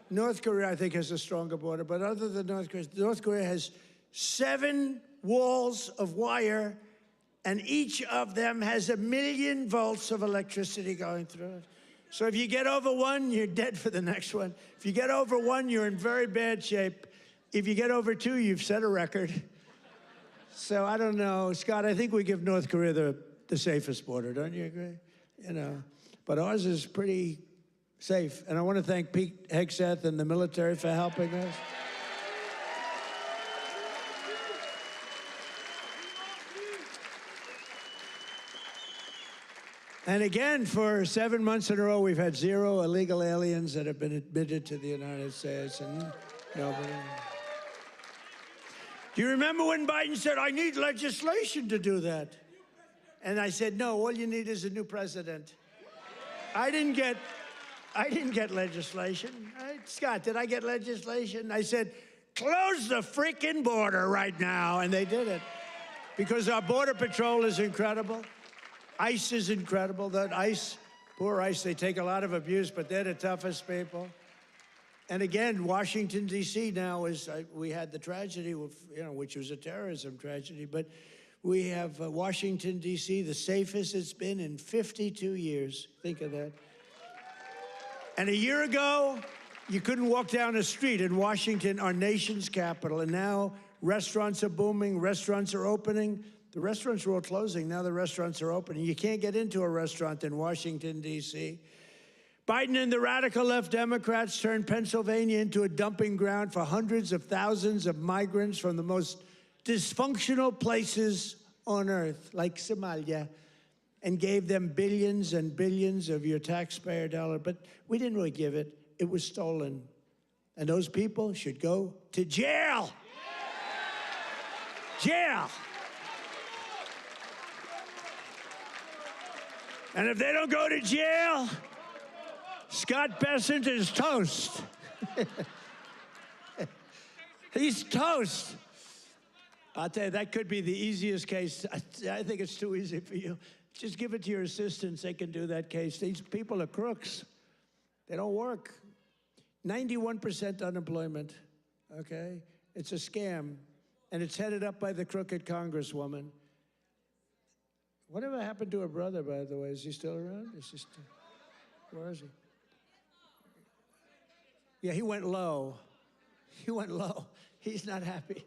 North Korea, I think, has a stronger border. But other than North Korea has 7 walls of wire, and each of them has 1 million volts of electricity going through it. So if you get over one, you're dead for the next one. If you get over one, you're in very bad shape. If you get over 2, you've set a record. So I don't know, Scott, I think we give North Korea the safest border, don't you agree? You know, but ours is pretty safe. And I want to thank Pete Hegseth and the military for helping us. And again, for 7 months in a row, we've had 0 illegal aliens that have been admitted to the United States, and nobody. Do you remember when Biden said, I need legislation to do that? And I said, no, all you need is a new president. I didn't get legislation. Scott, did I get legislation? I said, close the freaking border right now. And they did it. Because our Border Patrol is incredible. ICE is incredible. That ICE, poor ICE, they take a lot of abuse, but they're the toughest people. And again, Washington, D.C. now is, we had the tragedy, which was a terrorism tragedy, but we have Washington, D.C., the safest it's been in 52 years. Think of that. And a year ago, you couldn't walk down a street in Washington, our nation's capital, and now restaurants are booming, restaurants are opening. The restaurants were all closing, now the restaurants are opening. You can't get into a restaurant in Washington, D.C. Biden and the radical left Democrats turned Pennsylvania into a dumping ground for hundreds of thousands of migrants from the most dysfunctional places on earth, like Somalia, and gave them billions and billions of your taxpayer dollar. But we didn't really give it. It was stolen. And those people should go to jail. Jail. And if they don't go to jail, Scott Bessent is toast. He's toast. I'll tell you, that could be the easiest case. I think it's too easy for you. Just give it to your assistants. They can do that case. These people are crooks. They don't work. 91% unemployment, okay? It's a scam, and it's headed up by the crooked Congresswoman. Whatever happened to her brother, by the way? Is he still around? Where is he? Yeah, he went low. He went low. He's not happy.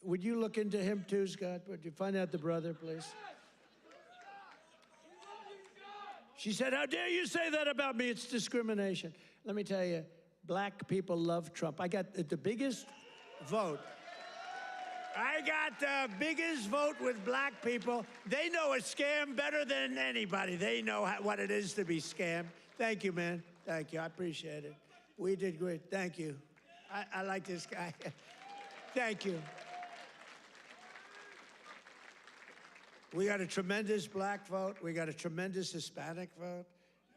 Would you look into him too, Scott? Would you find out the brother, please? She said, how dare you say that about me? It's discrimination. Let me tell you, black people love Trump. I got the biggest vote. I got the biggest vote with black people. They know a scam better than anybody. They know what it is to be scammed. Thank you, man. Thank you. I appreciate it. We did great. Thank you. I like this guy. Thank you. We got a tremendous black vote. We got a tremendous Hispanic vote.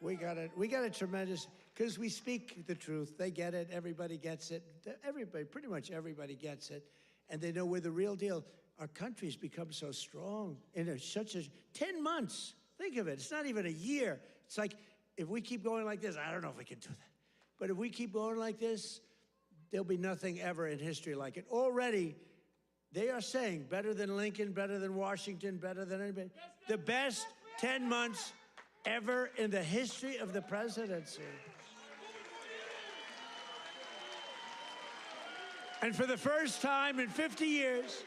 We got a tremendous, because we speak the truth. They get it. Everybody gets it. Everybody, pretty much everybody gets it. And they know we're the real deal. Our country's become so strong in such a 10 months. Think of it. It's not even a year. It's like, if we keep going like this, I don't know if we can do that. But if we keep going like this, there'll be nothing ever in history like it. Already, they are saying better than Lincoln, better than Washington, better than anybody. The best 10 months ever in the history of the presidency. And for the first time in 50 years,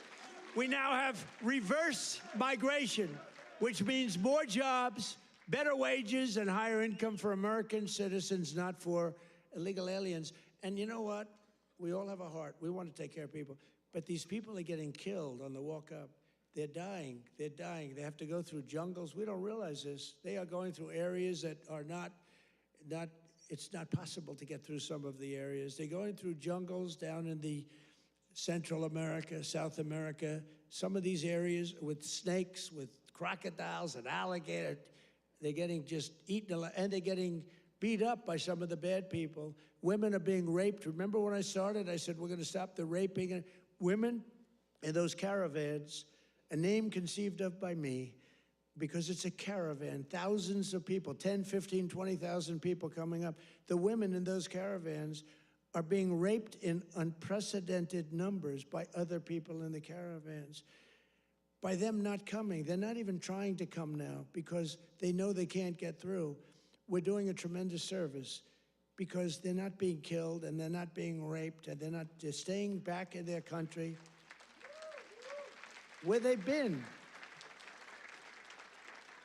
we now have reverse migration, which means more jobs, better wages, and higher income for American citizens, not for illegal aliens. And you know what? We all have a heart. We want to take care of people. But these people are getting killed on the walk up. They're dying. They're dying. They have to go through jungles. We don't realize this. They are going through areas that are not it's not possible to get through some of the areas. They're going through jungles down in the Central America, South America, some of these areas with snakes, with crocodiles and alligators. They're getting just eaten alive, and they're getting beat up by some of the bad people. Women are being raped. Remember when I started, I said, we're going to stop the raping. And women in those caravans, a name conceived of by me, because it's a caravan, thousands of people, 10, 15, 20,000 people coming up. The women in those caravans are being raped in unprecedented numbers by other people in the caravans. By them not coming, they're not even trying to come now because they know they can't get through. We're doing a tremendous service because they're not being killed and they're not being raped and they're staying back in their country where they've been.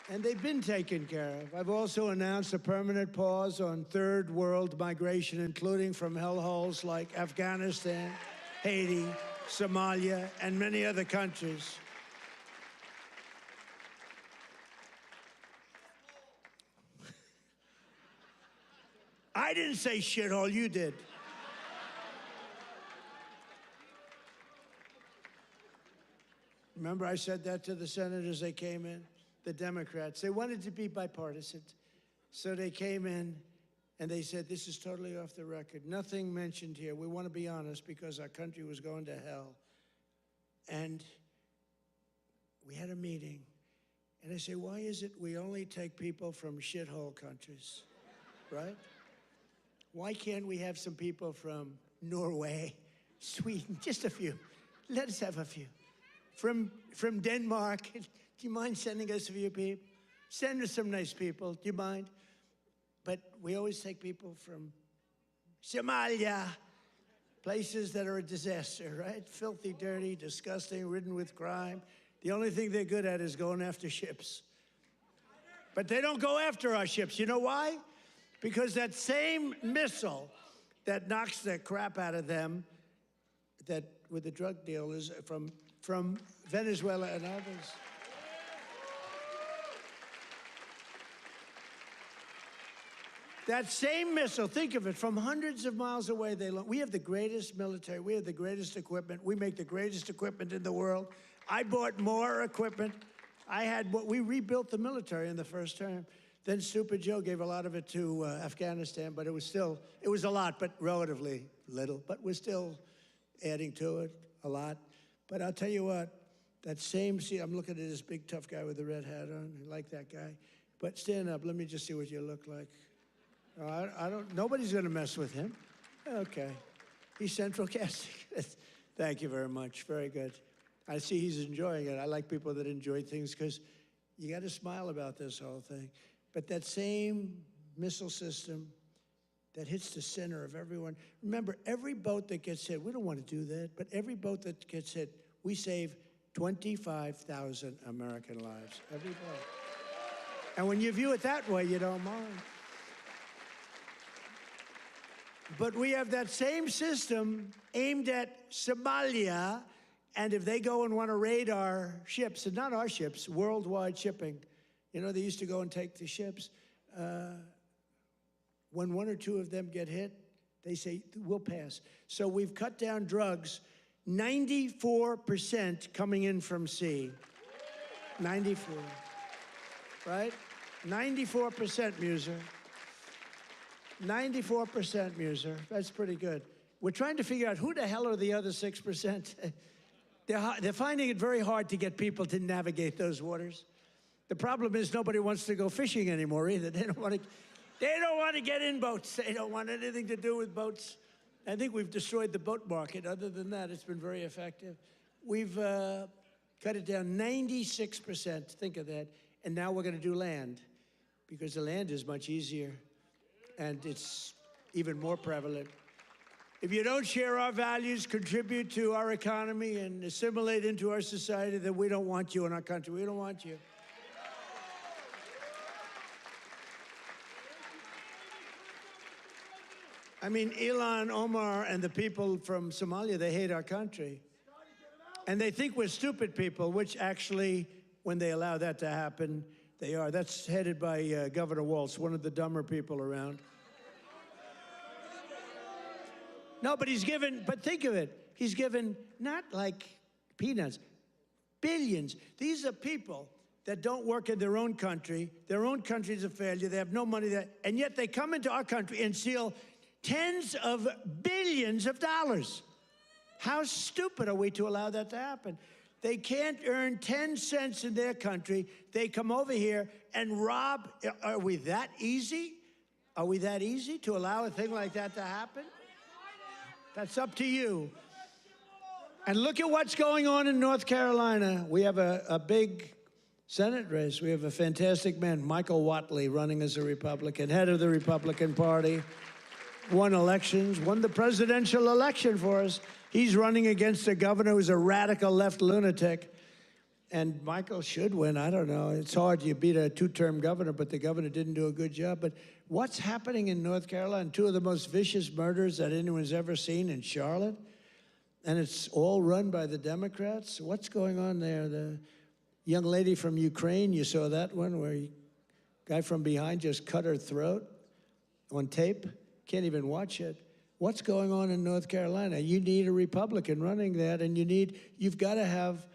And they've been taken care of. I've also announced a permanent pause on third world migration, including from hellholes like Afghanistan, Haiti, Somalia, and many other countries. I didn't say shithole, you did. Remember I said that to the senators they came in? The Democrats. They wanted to be bipartisan. So they came in and they said, this is totally off the record. Nothing mentioned here. We want to be honest because our country was going to hell. And we had a meeting. And I say, why is it we only take people from shithole countries, right? Why can't we have some people from Norway, Sweden, just a few? Let us have a few. From Denmark. Do you mind sending us a few people? Send us some nice people. Do you mind? But we always take people from Somalia, places that are a disaster, right? Filthy, dirty, disgusting, ridden with crime. The only thing they're good at is going after ships. But they don't go after our ships. You know why? Because that same missile that knocks the crap out of them, that with the drug dealers from Venezuela and others. That same missile, think of it, from hundreds of miles away, we have the greatest military, we have the greatest equipment, we make the greatest equipment in the world. I bought more equipment. We rebuilt the military in the first term. Then Super Joe gave a lot of it to Afghanistan, but it was a lot, but relatively little. But we're still adding to it a lot. But I'll tell you what, I'm looking at this big tough guy with the red hat on. I like that guy. But stand up, let me just see what you look like. Nobody's going to mess with him. Okay. He's central casting. Thank you very much. Very good. I see he's enjoying it. I like people that enjoy things because you got to smile about this whole thing. But that same missile system that hits the center of everyone. Remember, every boat that gets hit, we don't want to do that, but every boat that gets hit, we save 25,000 American lives, every boat. And when you view it that way, you don't mind. But we have that same system aimed at Somalia, and if they go and want to raid our ships, and not our ships, worldwide shipping, you know, they used to go and take the ships. When one or two of them get hit, they say, we'll pass. So we've cut down drugs, 94% coming in from sea. 94, right? 94%, Muser. 94%, Muser. That's pretty good. We're trying to figure out who the hell are the other 6%. They're finding it very hard to get people to navigate those waters. The problem is nobody wants to go fishing anymore either. They don't want to get in boats. They don't want anything to do with boats. I think we've destroyed the boat market. Other than that, it's been very effective. We've cut it down 96%. Think of that. And now we're going to do land, because the land is much easier, and it's even more prevalent. If you don't share our values, contribute to our economy, and assimilate into our society, then we don't want you in our country. We don't want you. I mean, Ilhan Omar and the people from Somalia, they hate our country. And they think we're stupid people, which actually, when they allow that to happen, they are. That's headed by Governor Walz, one of the dumber people around. No, but think of it. He's given not like peanuts, billions. These are people that don't work in their own country. Their own country's a failure. They have no money there. And yet they come into our country and steal tens of billions of dollars. How stupid are we to allow that to happen? They can't earn 10 cents in their country. They come over here and rob. Are we that easy? Are we that easy to allow a thing like that to happen? That's up to you. And look at what's going on in North Carolina. We have a big Senate race. We have a fantastic man, Michael Whatley, running as a Republican, head of the Republican Party. Won elections, won the presidential election for us. He's running against a governor who's a radical left lunatic. And Michael should win. I don't know. It's hard. You beat a two-term governor, but the governor didn't do a good job. But what's happening in North Carolina? Two of the most vicious murders that anyone's ever seen in Charlotte. And it's all run by the Democrats. What's going on there? The young lady from Ukraine, you saw that one where a guy from behind just cut her throat on tape. Can't even watch it. What's going on in North Carolina? You need a Republican running that, and you've got to have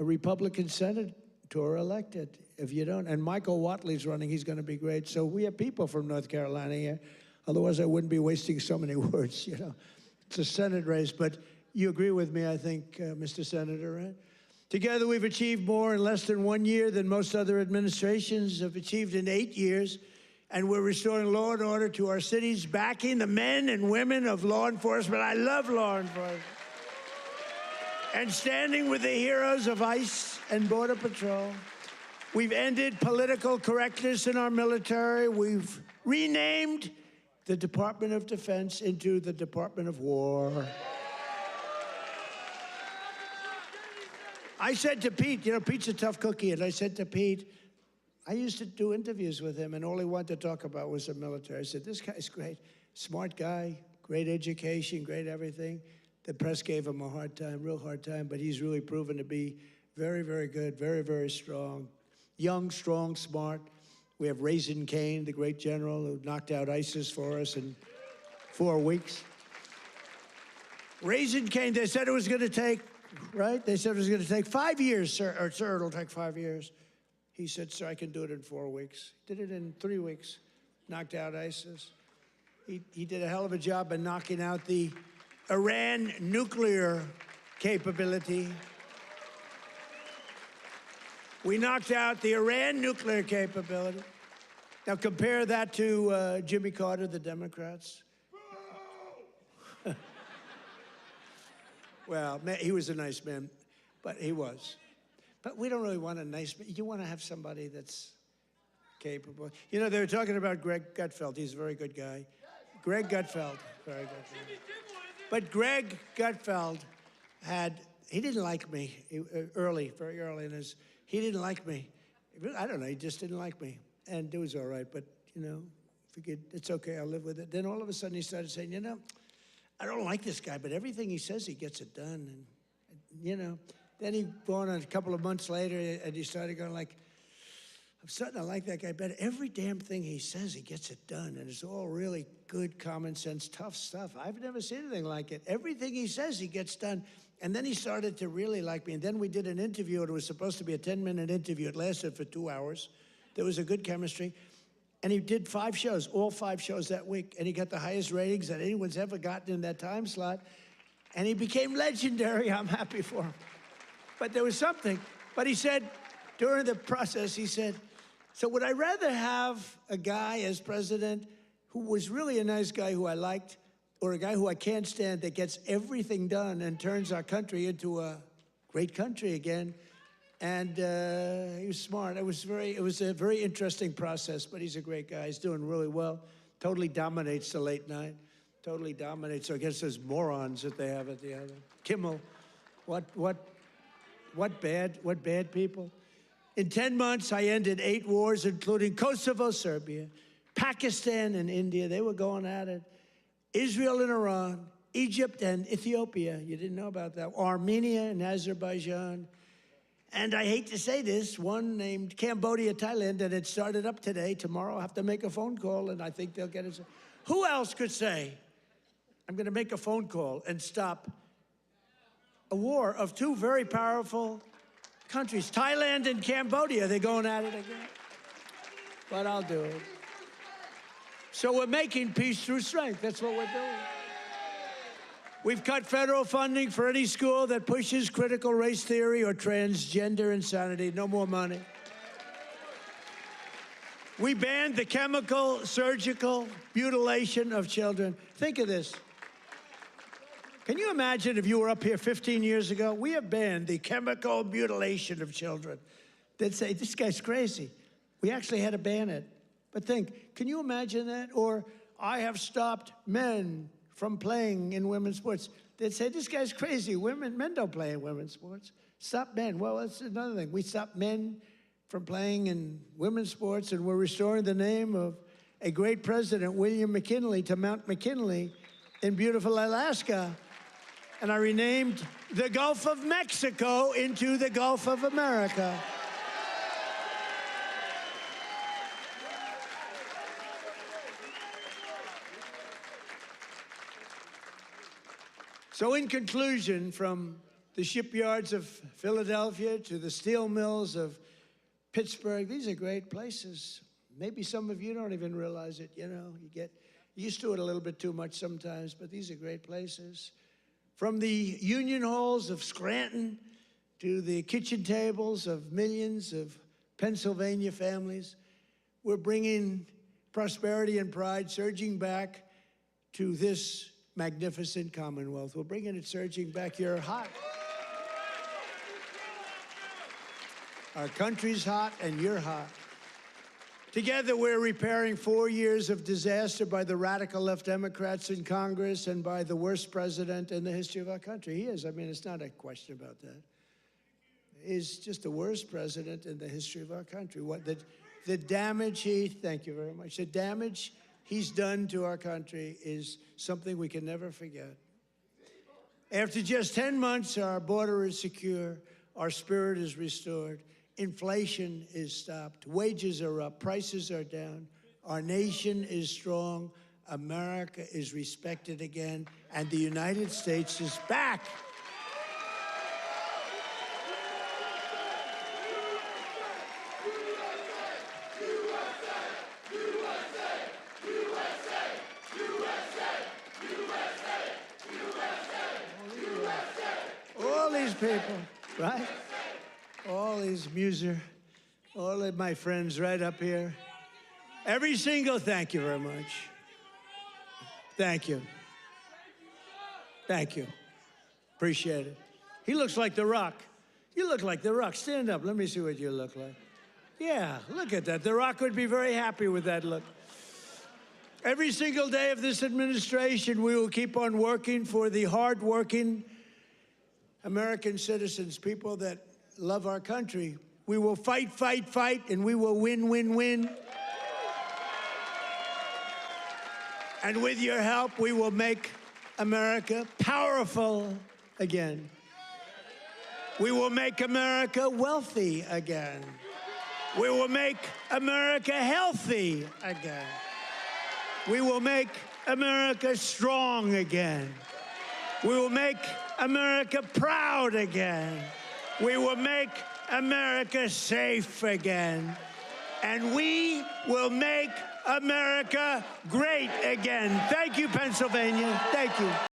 a Republican senator elected. If you don't, and Michael Whatley's running, he's going to be great. So we have people from North Carolina here. Otherwise, I wouldn't be wasting so many words, you know. It's a Senate race, but you agree with me, I think, Mr. Senator, right? Together, we've achieved more in less than 1 year than most other administrations have achieved in 8 years. And we're restoring law and order to our cities, backing the men and women of law enforcement. I love law enforcement. And standing with the heroes of ICE and Border Patrol. We've ended political correctness in our military. We've renamed the Department of Defense into the Department of War. I said to Pete, you know, Pete's a tough cookie, and I said to Pete, I used to do interviews with him, and all he wanted to talk about was the military. I said, this guy's great, smart guy, great education, great everything. The press gave him a hard time, real hard time, but he's really proven to be very, very good, very, very strong. Young, strong, smart. We have Raisin Cain, the great general who knocked out ISIS for us in 4 weeks. Raisin Cain, they said it was going to take, right? They said it was going to take 5 years, sir, or sir, it'll take 5 years. He said, sir, I can do it in 4 weeks. Did it in 3 weeks, knocked out ISIS. He did a hell of a job in knocking out the Iran nuclear capability. We knocked out the Iran nuclear capability. Now compare that to Jimmy Carter, the Democrats. Well, he was a nice man, but he was. But we don't really want a nice man. You want to have somebody that's capable. You know, they were talking about Greg Gutfeld. He's a very good guy. Greg Gutfeld, very good. But Greg Gutfeld he didn't like me very early in his, he didn't like me. I don't know, he just didn't like me. And it was all right, but, figured it's okay, I'll live with it. Then all of a sudden he started saying, I don't like this guy, but everything he says, he gets it done. And, then he went on a couple of months later and he started going like, I'm starting to like that guy better. Every damn thing he says, he gets it done. And it's all really good, common sense, tough stuff. I've never seen anything like it. Everything he says, he gets done. And then he started to really like me. And then we did an interview. It was supposed to be a 10-minute interview. It lasted for 2 hours. There was a good chemistry. And he did 5 shows, all 5 shows that week. And he got the highest ratings that anyone's ever gotten in that time slot. And he became legendary. I'm happy for him. But there was something. But he said, during the process, he said, so would I rather have a guy as president who was really a nice guy who I liked, or a guy who I can't stand that gets everything done and turns our country into a great country again? And he was smart. It was a very interesting process, but he's a great guy. He's doing really well. Totally dominates the late night. Totally dominates against those morons that they have at the other. Kimmel, what bad people. In 10 months, I ended 8 wars, including Kosovo, Serbia, Pakistan and India. They were going at it. Israel and Iran, Egypt and Ethiopia. You didn't know about that. Armenia and Azerbaijan. And I hate to say this, one named Cambodia, Thailand, and it started up today. Tomorrow I'll have to make a phone call, and I think they'll get it. Who else could say, I'm going to make a phone call and stop a war of 2 very powerful countries, Thailand and Cambodia? They're going at it again. But I'll do it. So we're making peace through strength. That's what we're doing. We've cut federal funding for any school that pushes critical race theory or transgender insanity. No more money. We banned the chemical, surgical mutilation of children. Think of this. Can you imagine if you were up here 15 years ago? We have banned the chemical mutilation of children. They'd say, this guy's crazy. We actually had to ban it. But think, can you imagine that? Or I have stopped men from playing in women's sports. They'd say, this guy's crazy. Men don't play in women's sports. Stop men. Well, that's another thing. We stopped men from playing in women's sports, and we're restoring the name of a great president, William McKinley, to Mount McKinley in beautiful Alaska. And I renamed the Gulf of Mexico into the Gulf of America. So in conclusion, from the shipyards of Philadelphia to the steel mills of Pittsburgh, these are great places. Maybe some of you don't even realize it, you get used to it a little bit too much sometimes, but these are great places. From the union halls of Scranton to the kitchen tables of millions of Pennsylvania families, we're bringing prosperity and pride surging back to this magnificent Commonwealth. We're bringing it surging back. You're hot. Our country's hot, and you're hot. Together, we're repairing 4 years of disaster by the radical left Democrats in Congress and by the worst president in the history of our country. He is. I mean, it's not a question about that. He's just the worst president in the history of our country. The damage thank you very much. The damage he's done to our country is something we can never forget. After just 10 months, our border is secure, our spirit is restored, inflation is stopped, wages are up, prices are down, our nation is strong, America is respected again, and the United States is back. People, right? All these all of my friends right up here. Every single, thank you very much. Thank you. Thank you. Appreciate it. He looks like The Rock. You look like The Rock. Stand up. Let me see what you look like. Yeah, look at that. The Rock would be very happy with that look. Every single day of this administration, we will keep on working for the hard-working American citizens, people that love our country. We will fight, fight, fight, and we will win, win, win. And with your help, we will make America powerful again. We will make America wealthy again. We will make America healthy again. We will make America strong again. We will make America proud again. We will make America safe again. And we will make America great again. Thank you, Pennsylvania. Thank you.